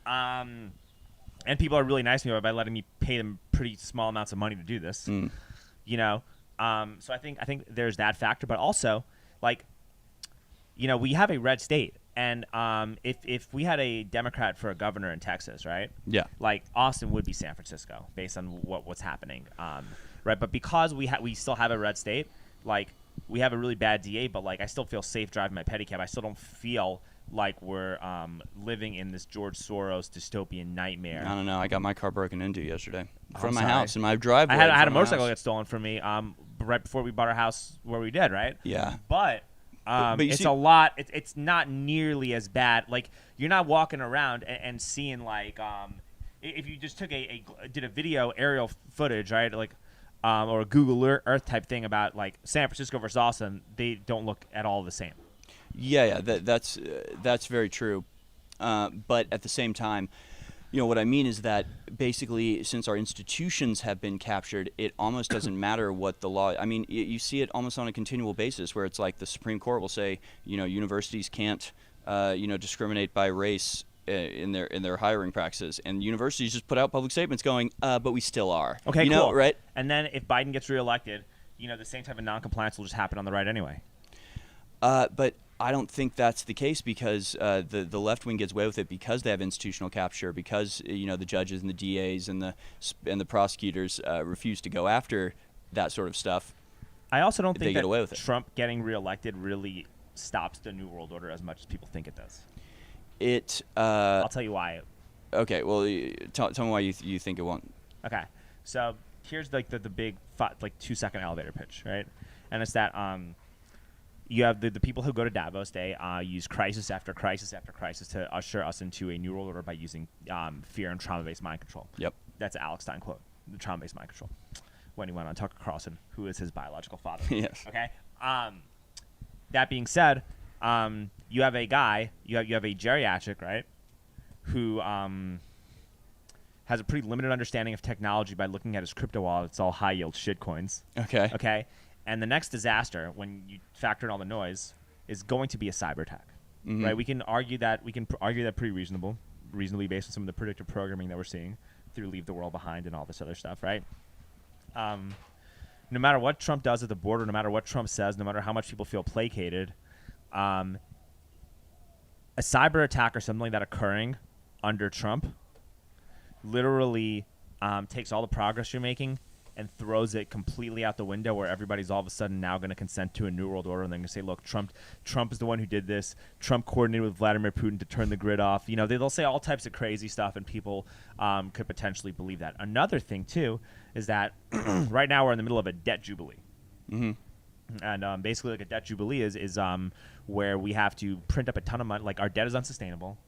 B: And people are really nice to me by letting me pay them pretty small amounts of money to do this. So I think there's that factor, but also we have a red state, and if we had a Democrat for a governor in Texas, right?
A: Yeah.
B: Austin would be San Francisco based on what's happening, right? But because we still have a red state, we have a really bad DA, but I still feel safe driving my pedicab. I still don't feel like we're living in this George Soros dystopian nightmare.
A: I don't know. I got my car broken into yesterday from my house in my driveway.
B: I had a motorcycle get stolen from me right before we bought our house where we did, right?
A: Yeah.
B: But it's a lot. It's not nearly as bad. You're not walking around and seeing if you just did a video aerial footage, right? Or a Google Earth type thing about San Francisco versus Austin, they don't look at all the same.
A: Yeah, that's very true. But at the same time, what I mean is that basically, since our institutions have been captured, it almost doesn't matter what the law. I mean, you see it almost on a continual basis, where it's the Supreme Court will say, universities can't, discriminate by race in their hiring practices, and universities just put out public statements going, but we still are.
B: Okay, cool.
A: Right?
B: And then if Biden gets reelected, the same type of noncompliance will just happen on the right anyway.
A: But I don't think that's the case, because the left wing gets away with it because they have institutional capture, because the judges and the DAs and the prosecutors refuse to go after that sort of stuff.
B: I also don't
A: they
B: think
A: get
B: that
A: away with it.
B: Trump getting reelected really stops the New World Order as much as people think it does. I'll tell you why.
A: Okay, well, tell me why you think it won't.
B: Okay, so here's like the big 2-second elevator pitch, right? And it's that you have the people who go to Davos. They use crisis after crisis after crisis to usher us into a new world order by using fear and trauma-based mind control.
A: Yep.
B: That's an Alex Stein quote, the trauma-based mind control, when he went on Tucker Carlson, who is his biological father.
A: Yes.
B: Okay. That being said, you have a guy, you have a geriatric, right, who has a pretty limited understanding of technology by looking at his crypto wallet. It's all high-yield shitcoins.
A: Okay.
B: Okay. And the next disaster, when you factor in all the noise, is going to be a cyber attack, right? We can argue that pretty reasonably based on some of the predictive programming that we're seeing through Leave the World Behind and all this other stuff, right? No matter what Trump does at the border, no matter what Trump says, no matter how much people feel placated, a cyber attack or something like that occurring under Trump literally takes all the progress you're making and throws it completely out the window, where everybody's all of a sudden now going to consent to a new world order, and they're going to say, look, Trump is the one who did this. Trump coordinated with Vladimir Putin to turn the grid off. You know, they'll say all types of crazy stuff, and people could potentially believe that. Another thing, too, is that right now we're in the middle of a debt jubilee. And basically, like, a debt jubilee is where we have to print up a ton of money. Like, our debt is unsustainable.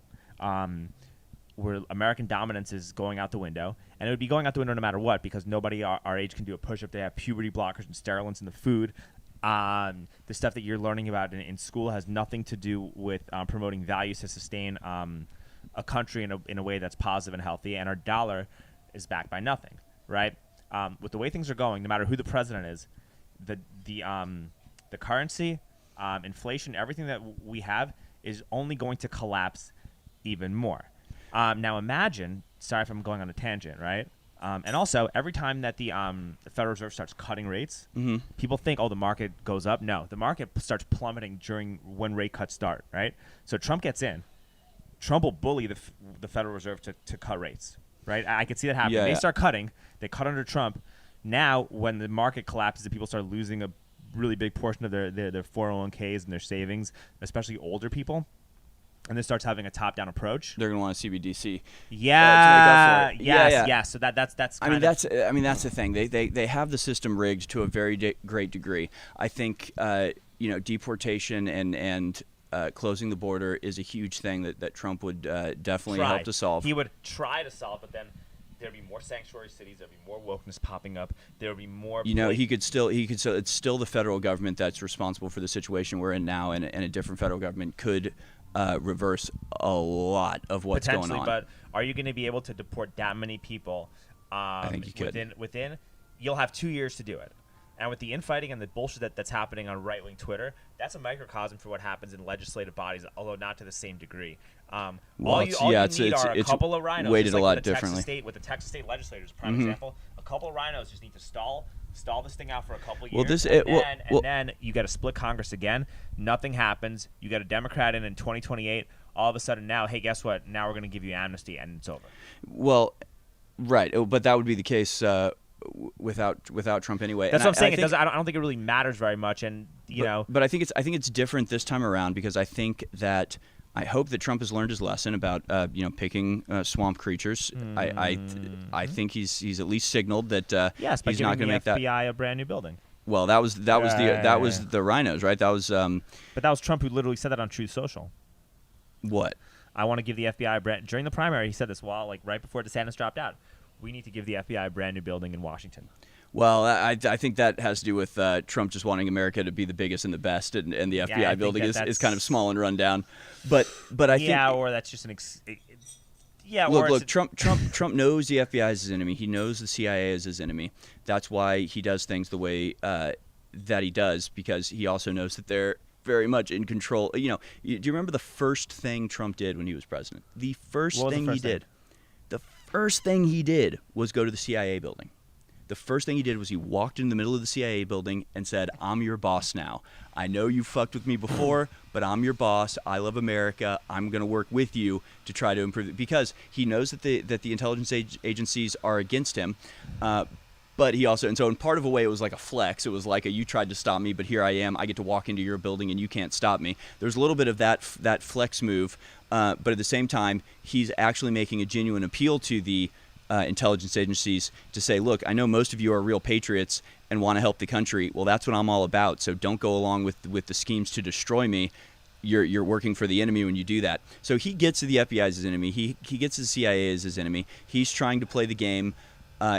B: Where American dominance is going out the window, and it would be going out the window no matter what, because nobody our age can do a push-up. They have puberty blockers and sterilant in the food. The stuff that you're learning about in school has nothing to do with promoting values to sustain a country in a way that's positive and healthy, and our dollar is backed by nothing, right? With the way things are going, no matter who the president is, the currency, inflation, everything that we have is only going to collapse even more. Now imagine, sorry if I'm going on a tangent, right? And also, every time that the Federal Reserve starts cutting rates, people think, oh, the market goes up. No, the market starts plummeting when rate cuts start, right? So Trump gets in. Trump will bully the Federal Reserve to cut rates, right? I could see that happening. They start cutting. They cut under Trump. Now, when the market collapses and people start losing a really big portion of their 401ks and their savings, especially older people, and this starts having a top-down approach,
A: they're going to want a CBDC.
B: Yes. So that's.
A: I mean, that's the thing. They have the system rigged to a very great degree. I think deportation and closing the border is a huge thing that Trump would definitely help to solve.
B: He would try to solve, but then there'd be more sanctuary cities. There'd be more wokeness popping up. There would be more.
A: He could still. It's still the federal government that's responsible for the situation we're in now, and a different federal government could reverse a lot of what's going on.
B: But are you going to be able to deport that many people?
A: I think you could.
B: Within, you'll have 2 years to do it. And with the infighting and the bullshit that's happening on right-wing Twitter, that's a microcosm for what happens in legislative bodies, although not to the same degree. All you need are a couple of rhinos.
A: Weighted a lot differently.
B: With the Texas state legislators, prime example, a couple of rhinos just need to stall this thing out for a couple of years. Then you get a split Congress again. Nothing happens. You get a Democrat in 2028. All of a sudden now, hey, guess what? Now we're going to give you amnesty, and it's over.
A: Well, right, but that would be the case without Trump anyway.
B: That's what I'm saying. I don't think it really matters very much, and
A: But I think it's different this time around, because I think that. I hope that Trump has learned his lesson about picking swamp creatures. I think he's at least signaled that he's not going to make that
B: FBI a brand new building.
A: Well, that was the rhinos, right? That was.
B: But that was Trump who literally said that on Truth Social.
A: What?
B: I want to give the FBI a brand during the primary. He said this right before DeSantis dropped out. We need to give the FBI a brand new building in Washington.
A: Well, I think that has to do with Trump just wanting America to be the biggest and the best, and the FBI building is kind of small and run down. But I think
B: or that's just an
A: Look, Trump knows the FBI is his enemy. He knows the CIA is his enemy. That's why he does things the way that he does, because he also knows that they're very much in control. Do you remember the first thing Trump did when he was president? The first thing he did was go to the CIA building. The first thing he did was he walked in the middle of the CIA building and said, "I'm your boss now. I know you fucked with me before, but I'm your boss. I love America. I'm going to work with you to try to improve it," because he knows that the intelligence agencies are against him. But he also, and so in part of a way, it was like a flex. It was like you tried to stop me, but here I am. I get to walk into your building, and you can't stop me. There's a little bit of that flex move, but at the same time, he's actually making a genuine appeal to the intelligence agencies to say, look, I know most of you are real patriots and want to help the country. Well, that's what I'm all about. So don't go along with the schemes to destroy me. You're working for the enemy when you do that. So he gets the FBI as his enemy. He gets the CIA as his enemy. He's trying to play the game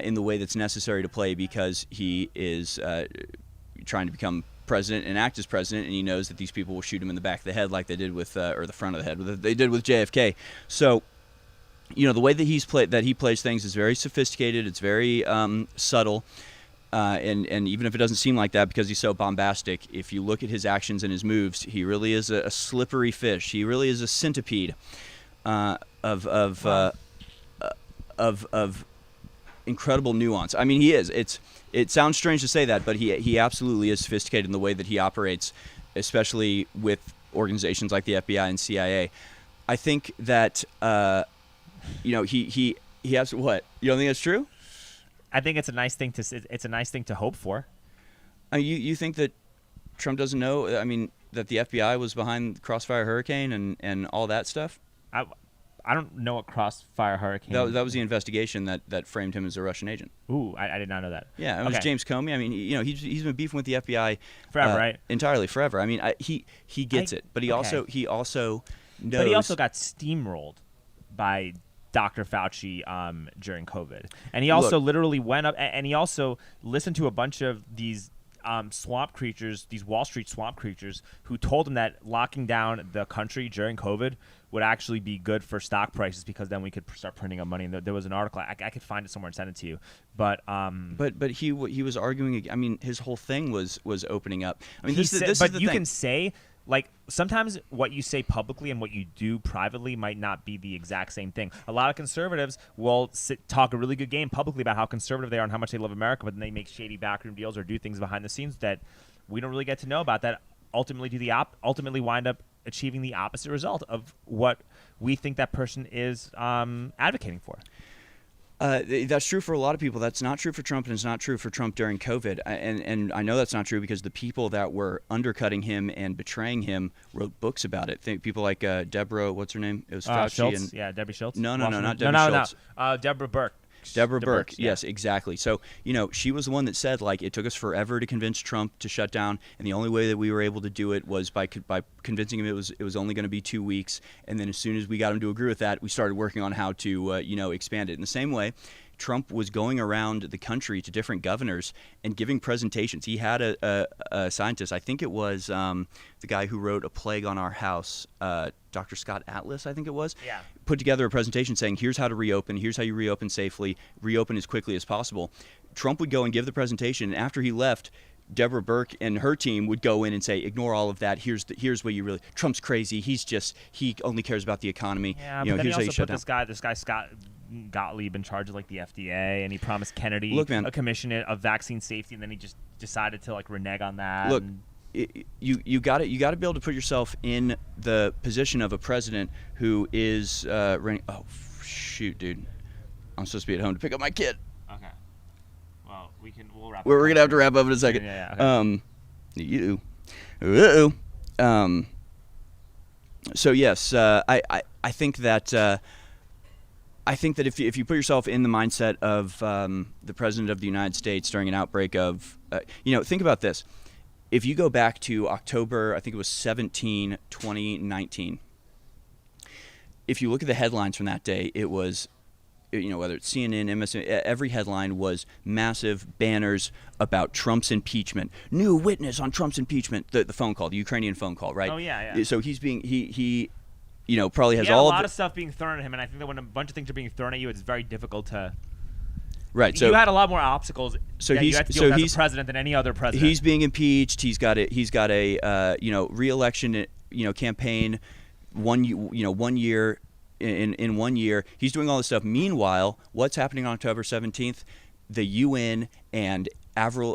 A: in the way that's necessary to play because he is trying to become president and act as president, and he knows that these people will shoot him in the back of the head like they did with, or the front of the head, they did with JFK. So, the way that he plays things is very sophisticated. It's very subtle. And even if it doesn't seem like that because he's so bombastic, if you look at his actions and his moves, he really is a slippery fish. He really is a centipede of incredible nuance. I mean, he is. It sounds strange to say that, but he absolutely is sophisticated in the way that he operates, especially with organizations like the FBI and CIA. I think that he has what? You don't think that's true?
B: I think it's a nice thing to hope for.
A: You think that Trump doesn't know? I mean, that the FBI was behind Crossfire Hurricane and all that stuff.
B: I don't know what Crossfire Hurricane.
A: That was the investigation that framed him as a Russian agent.
B: Ooh, I did not know that.
A: Yeah, it was James Comey. I mean, he's been beefing with the FBI
B: forever, right?
A: Entirely forever. I mean, he gets it, but he also knows.
B: But he also got steamrolled by Dr. Fauci during COVID, and he also literally went up and he also listened to a bunch of these swamp creatures, these Wall Street swamp creatures, who told him that locking down the country during COVID would actually be good for stock prices because then we could start printing up money. And there was an article I could find it somewhere and send it to you, but
A: he was arguing. I mean, his whole thing was opening up. I mean,
B: you can say. Like, sometimes what you say publicly and what you do privately might not be the exact same thing. A lot of conservatives will talk a really good game publicly about how conservative they are and how much they love America, but then they make shady backroom deals or do things behind the scenes that we don't really get to know about that ultimately wind up achieving the opposite result of what we think that person is advocating for.
A: That's true for a lot of people. That's not true for Trump, and it's not true for Trump during COVID. And I know that's not true because the people that were undercutting him and betraying him wrote books about it. Think people like Deborah, what's her name? It was Fauci.
B: Debbie Schultz.
A: No, not Debbie Schultz.
B: Deborah Burke.
A: Deborah Burke, yes, exactly. So, she was the one that said, like, it took us forever to convince Trump to shut down, and the only way that we were able to do it was by convincing him it was only going to be 2 weeks, and then as soon as we got him to agree with that, we started working on how to, expand it. In the same way, Trump was going around the country to different governors and giving presentations. He had a scientist, I think it was the guy who wrote A Plague on Our House, Dr. Scott Atlas, I think it was, put together a presentation saying, here's how to reopen, here's how you reopen safely, reopen as quickly as possible. Trump would go and give the presentation, and after he left, Deborah Burke and her team would go in and say, ignore all of that. Here's what you really. Trump's crazy. He only cares about the economy.
B: Yeah, but then he also put this guy Scott Gottlieb in charge of like the FDA, and he promised Kennedy a commission of vaccine safety, and then he just decided to like renege on that.
A: Look, you got to be able to put yourself in the position of a president who is running. Oh shoot, dude! I'm supposed to be at home to pick up my kid.
B: Okay. Well, we'll wrap.
A: We're gonna have to wrap up in a second.
B: Yeah.
A: Okay. So yes, I think that. I think that if you put yourself in the mindset of the President of the United States during an outbreak of, think about this. If you go back to October, I think it was 17, 2019, if you look at the headlines from that day, it was, whether it's CNN, MSN, every headline was massive banners about Trump's impeachment. New witness on Trump's impeachment, the phone call, the Ukrainian phone call, right?
B: Oh, yeah.
A: So he's being, he probably has
B: a
A: all
B: lot of stuff being thrown at him, and I think that when a bunch of things are being thrown at you, it's very difficult to.
A: Right. So
B: you had a lot more obstacles.
A: So
B: that you had to deal with as a president than any other president.
A: He's being impeached. He's got a re-election campaign. 1 year in 1 year. He's doing all this stuff. Meanwhile, what's happening on October 17th? The UN and Avril,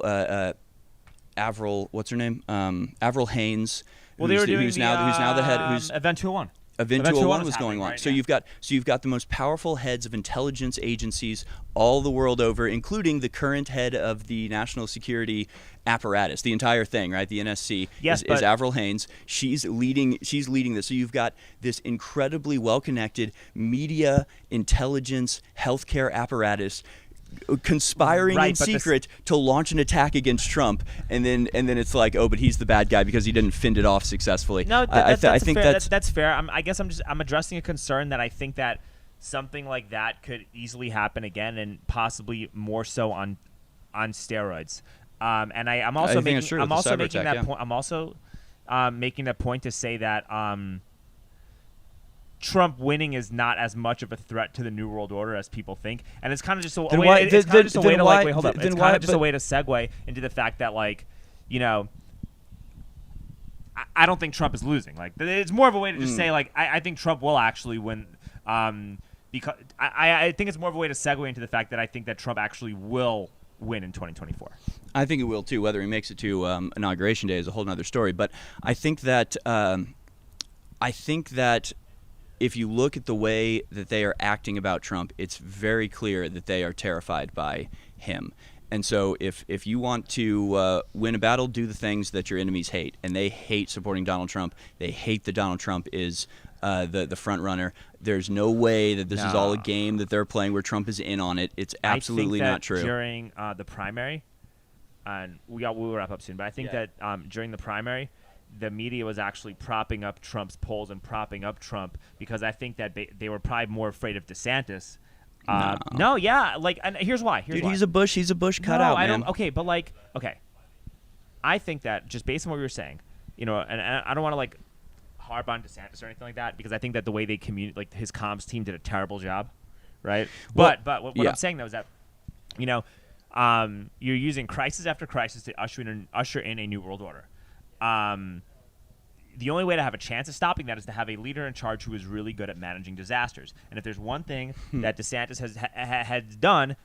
A: what's her name? Avril Haines.
B: Well, they were doing
A: who's now the head. Who's
B: Event 201.
A: Event 201 was going on.
B: Right
A: so
B: now.
A: you've got the most powerful heads of intelligence agencies all the world over, including the current head of the national security apparatus, the entire thing, right? The NSC is Avril Haines. She's leading this. So you've got this incredibly well-connected media, intelligence, healthcare apparatus conspiring in secret to launch an attack against Trump, and then it's like, oh, but he's the bad guy because he didn't fend it off successfully.
B: No, I think that's fair. I guess I'm addressing a concern that I think that something like that could easily happen again, and possibly more so on steroids. And I'm also making that point to say that Trump winning is not as much of a threat to the New World Order as people think, and it's kind of just a way. It's kind of just a way to like. Wait, hold up. It's kind of just a way to segue into the fact that, like, you know, I don't think Trump is losing. Like, it's more of a way to just say, like, I think Trump will actually win. Because I think it's more of a way to segue into the fact that I think that Trump actually will win in 2024.
A: I think it will too. Whether he makes it to Inauguration Day is a whole other story. But I think that if you look at the way that they are acting about Trump, it's very clear that they are terrified by him. And so if you want to win a battle, do the things that your enemies hate. And they hate supporting Donald Trump. They hate that Donald Trump is the front runner. There's no way that this is all a game that they're playing where Trump is in on it. It's absolutely not true.
B: During the primary, and we'll wrap up soon, but I think that during the primary, the media was actually propping up Trump's polls and propping up Trump because I think that they were probably more afraid of DeSantis. No, yeah, like, and here's why. Dude,
A: he's a Bush cutout, man.
B: I think that just based on what you were saying, you know, and I don't want to like harp on DeSantis or anything like that because I think that the way they communicate, like his comms team did a terrible job, right? But what I'm saying though is that, you know, you're using crisis after crisis to usher in a new world order. The only way to have a chance of stopping that is to have a leader in charge who is really good at managing disasters. And if there's one thing that DeSantis has done,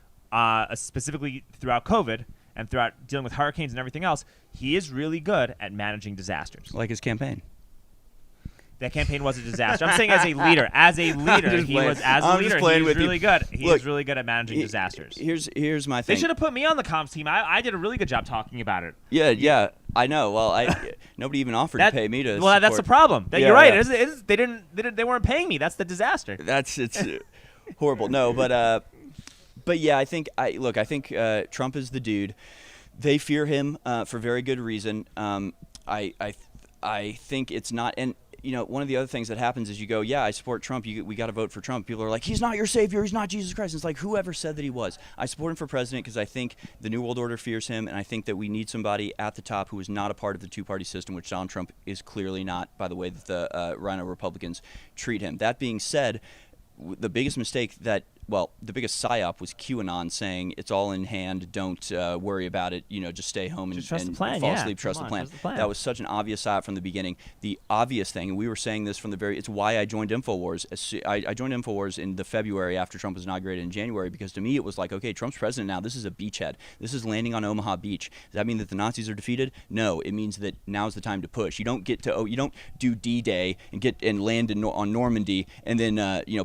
B: specifically throughout COVID and throughout dealing with hurricanes and everything else, he is really good at managing disasters.
A: Like his campaign.
B: That campaign was a disaster. I'm saying as a leader, he was really good. He was really good at managing disasters.
A: Here's my thing.
B: They should have put me on the comms team. I did a really good job talking about it.
A: Yeah, I know. Well, nobody even offered to pay me to.
B: Well, that's the problem. You're right. They weren't paying me. That's the disaster.
A: It's horrible. No, but yeah, I think Trump is the dude. They fear him for very good reason. I think it's not and. You know, one of the other things that happens is you go, yeah, I support Trump. We got to vote for Trump. People are like, he's not your savior. He's not Jesus Christ. It's like, whoever said that he was. I support him for president because I think the New World Order fears him, and I think that we need somebody at the top who is not a part of the two-party system, which Donald Trump is clearly not, by the way that the Rhino Republicans treat him. That being said, the biggest mistake the biggest psyop was QAnon saying it's all in hand, don't worry about it, you know, just stay home and
B: trust the plan.
A: Fall asleep, trust the plan. That was such an obvious psyop from the beginning. The obvious thing, and we were saying this from it's why I joined InfoWars. I joined InfoWars in the February after Trump was inaugurated in January, because to me it was like, okay, Trump's president now, this is a beachhead. This is landing on Omaha Beach. Does that mean that the Nazis are defeated? No, it means that now's the time to push. You don't do D-Day and land on Normandy and then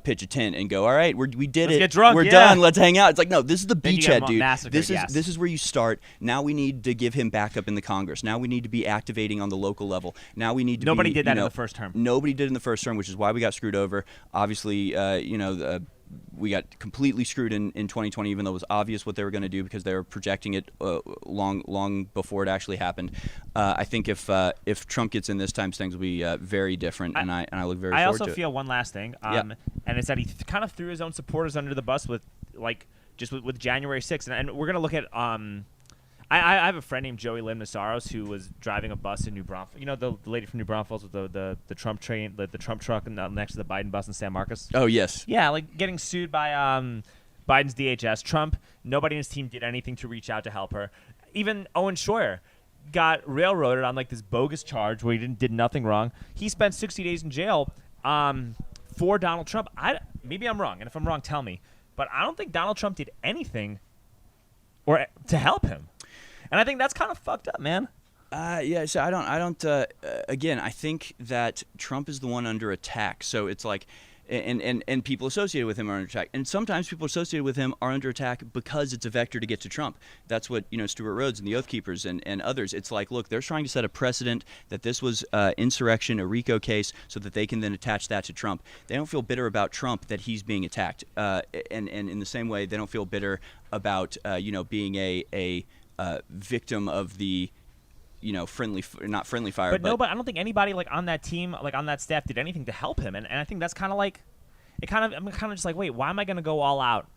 A: pitch a tent and go, all right, we did
B: Let's
A: it.
B: Get drunk,
A: We're done. Let's hang out. It's like, no, this is the beachhead, dude. This is where you start. Now we need to give him backup in the Congress. Now we need to be activating on the local level. Now we need to.
B: Nobody did that in the first term.
A: Nobody did in the first term, which is why we got screwed over. Obviously, we got completely screwed in 2020, even though it was obvious what they were going to do because they were projecting it long before it actually happened. I think if Trump gets in this time, things will be very different, and I look very forward to it.
B: I also feel one last thing, and it's that he kind of threw his own supporters under the bus with January 6th, and we're going to look at I have a friend named Joey Lim Nasaros who was driving a bus in New Braunfels. You know the lady from New Braunfels with the Trump train, the Trump truck next to the Biden bus in San Marcos?
A: Oh, yes.
B: Yeah, like getting sued by Biden's DHS. Trump, nobody in his team did anything to reach out to help her. Even Owen Schroyer got railroaded on like this bogus charge where he did nothing wrong. He spent 60 days in jail for Donald Trump. Maybe I'm wrong, and if I'm wrong, tell me. But I don't think Donald Trump did anything to help him. And I think that's kind of fucked up, man.
A: Yeah, so I don't. Again, I think that Trump is the one under attack. So it's like, and people associated with him are under attack. And sometimes people associated with him are under attack because it's a vector to get to Trump. That's what Stuart Rhodes and the Oath Keepers and others. It's like, look, they're trying to set a precedent that this was insurrection, a RICO case, so that they can then attach that to Trump. They don't feel bitter about Trump that he's being attacked, and in the same way, they don't feel bitter about being a victim of the not friendly fire.
B: But I don't think anybody like on that team, like on that staff, did anything to help him. And I think that's kind of like, I'm kind of just like, wait, why am I going to go all out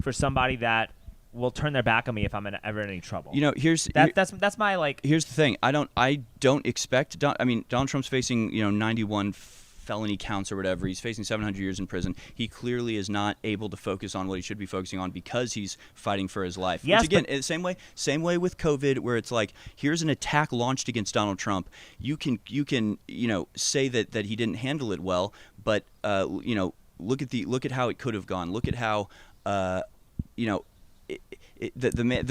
B: for somebody that will turn their back on me if I'm ever in any trouble? That's my like.
A: Here's the thing. I don't expect. Donald Trump's facing 91 felony counts or whatever. He's facing 700 years in prison. He clearly is not able to focus on what he should be focusing on because he's fighting for his life.
B: Yes,
A: which again, same way with COVID, where it's like, here's an attack launched against Donald Trump. You can say that he didn't handle it well, but look at how it could have gone. Look at how the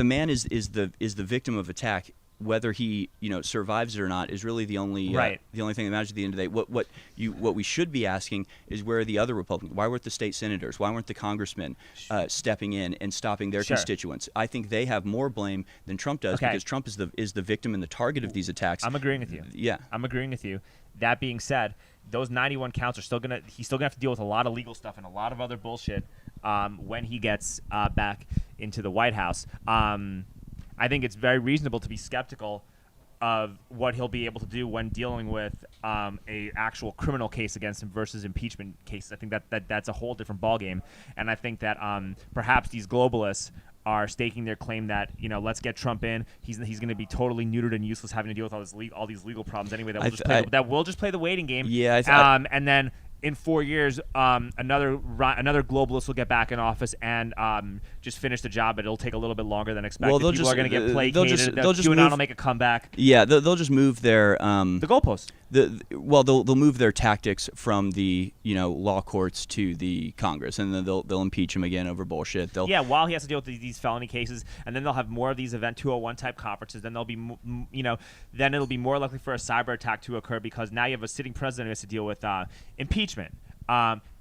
A: man is the victim of attack. Whether he survives it or not is really the only thing that matters at the end of the day. What we should be asking is, where are the other Republicans? Why weren't the state senators? Why weren't the congressmen stepping in and stopping their constituents? I think they have more blame than Trump does because Trump is the victim and the target of these attacks.
B: I'm agreeing with you.
A: Yeah,
B: I'm agreeing with you. That being said, those 91 counts are he's still gonna have to deal with a lot of legal stuff and a lot of other bullshit when he gets back into the White House. I think it's very reasonable to be skeptical of what he'll be able to do when dealing with a actual criminal case against him versus impeachment cases. I think that's a whole different ballgame. And I think that perhaps these globalists are staking their claim that, let's get Trump in. He's going to be totally neutered and useless, having to deal with all these legal problems anyway. That we'll just play the waiting game.
A: Yeah.
B: And then in 4 years, another globalist will get back in office and just finish the job, but it'll take a little bit longer than expected.
A: Well,
B: People are going to get placated. QAnon will make a comeback.
A: Yeah, they'll just move their
B: the goalposts.
A: They'll move their tactics from the law courts to the Congress, and then they'll impeach him again over bullshit.
B: While he has to deal with these felony cases, and then they'll have more of these Event 201 type conferences. Then they'll be then it'll be more likely for a cyber attack to occur because now you have a sitting president who has to deal with impeachment,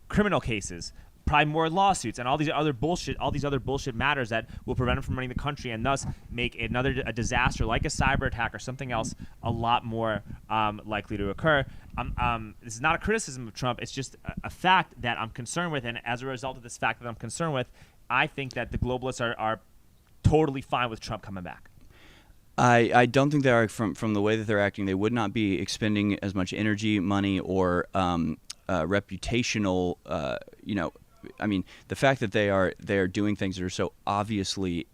B: criminal cases, probably more lawsuits, and all these other bullshit matters that will prevent him from running the country, and thus make a disaster like a cyber attack or something else a lot more likely to occur. This is not a criticism of Trump. It's just a fact that I'm concerned with, and as a result of this fact that I'm concerned with, I think that the globalists are totally fine with Trump coming back.
A: I don't think they are. From the way that they're acting, they would not be expending as much energy, money, or reputational the fact that they are doing things that are so obviously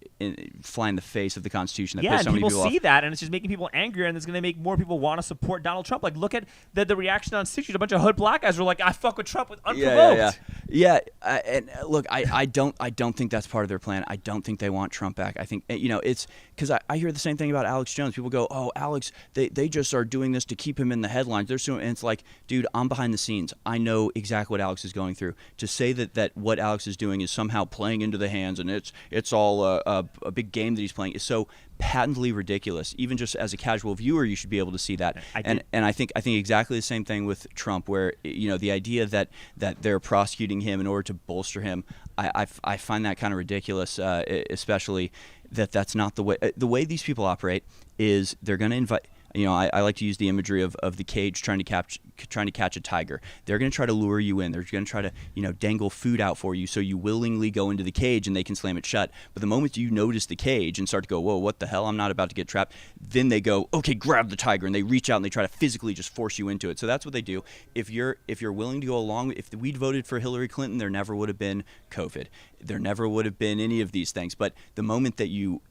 A: fly in the face of the Constitution that piss so many people off.
B: Yeah, people see that, and it's just making people angrier, and it's going to make more people want to support Donald Trump. Like, look at the reaction on 6 Street. A bunch of hood black guys were like, "I fuck with Trump with unprovoked."
A: Yeah. And look, I don't think that's part of their plan. I don't think they want Trump back. I think it's because I hear the same thing about Alex Jones. People go, "Oh, Alex, they just are doing this to keep him in the headlines." They're suing, and it's like, dude, I'm behind the scenes. I know exactly what Alex is going through. To say that what Alex is doing is somehow playing into the hands and it's all a big game that he's playing is so patently ridiculous. Even just as a casual viewer, you should be able to see that. And I think exactly the same thing with Trump, where the idea that they're prosecuting him in order to bolster him, I find that kind of ridiculous, especially that's not the way. The way these people operate is they're going to invite. I like to use the imagery of the cage trying to catch a tiger. They're going to try to lure you in. They're going to try to dangle food out for you so you willingly go into the cage and they can slam it shut. But the moment you notice the cage and start to go, whoa, what the hell? I'm not about to get trapped. Then they go, okay, grab the tiger, and they reach out and they try to physically just force you into it. So that's what they do. If you're willing to go along, if we'd voted for Hillary Clinton, there never would have been COVID. There never would have been any of these things. But the moment that you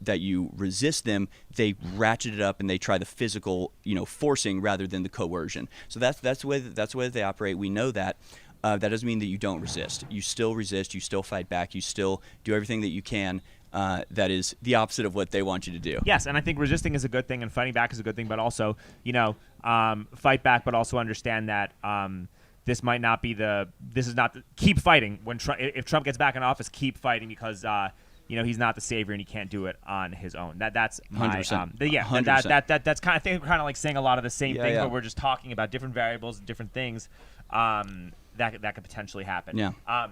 A: resist them, they ratchet it up and they try the physical, forcing rather than the coercion. So that's the way that they operate. We know that. That doesn't mean that you don't resist. You still resist. You still fight back. You still do everything that you can. That is the opposite of what they want you to do.
B: Yes, and I think resisting is a good thing and fighting back is a good thing. But also, fight back, but also understand that. This might not be this is not keep fighting if Trump gets back in office. Keep fighting because he's not the savior and he can't do it on his own. That's my
A: 100%.
B: yeah.
A: 100%.
B: That's kind of, I think we're kind of like saying a lot of the same things,
A: yeah.
B: but we're just talking about different variables and different things that could potentially happen.
A: Yeah.
B: I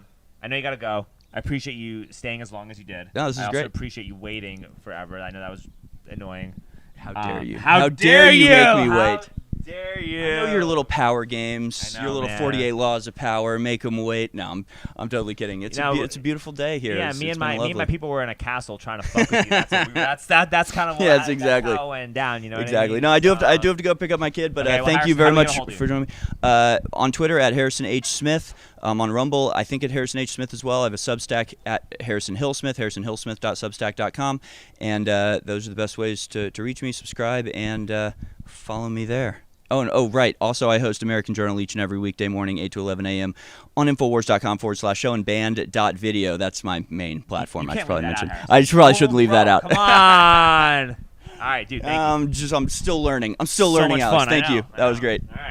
B: know you got to go. I appreciate you staying as long as you did.
A: No, this is
B: I
A: great.
B: also appreciate you waiting forever. I know that was annoying.
A: How dare you?
B: How dare you
A: make me wait?
B: How dare you?
A: I know your little power games,
B: I know,
A: your little
B: man.
A: 48 laws of power, make them wait. No, I'm totally kidding. It's a beautiful day here.
B: Yeah,
A: It's
B: me and
A: been
B: my people were in a castle trying to fuck with you. That's kind of what
A: Yeah, exactly.
B: that's how it went down. You know
A: Exactly.
B: What I mean?
A: No, I do have to go pick up my kid, but
B: Okay, well,
A: thank you
B: Harrison,
A: very
B: how are we
A: much
B: gonna hold you?
A: for joining me. On Twitter at Harrison H. Smith. On Rumble, I think at Harrison H. Smith as well. I have a Substack at Harrison Hill Smith, harrisonhillsmith.substack.com, and those are the best ways to reach me. Subscribe and follow me there. Oh, right. Also, I host American Journal each and every weekday morning, 8 to 11 a.m. on Infowars.com/show and band.video. That's my main platform.
B: You
A: I
B: can't
A: should probably
B: leave that
A: mention.
B: out,
A: I probably shouldn't leave that out.
B: Come on. All right, dude. Thank you.
A: I'm still learning. I'm still learning,
B: much
A: Alex.
B: fun, I
A: Thank you.
B: know.
A: That was great.
B: All right.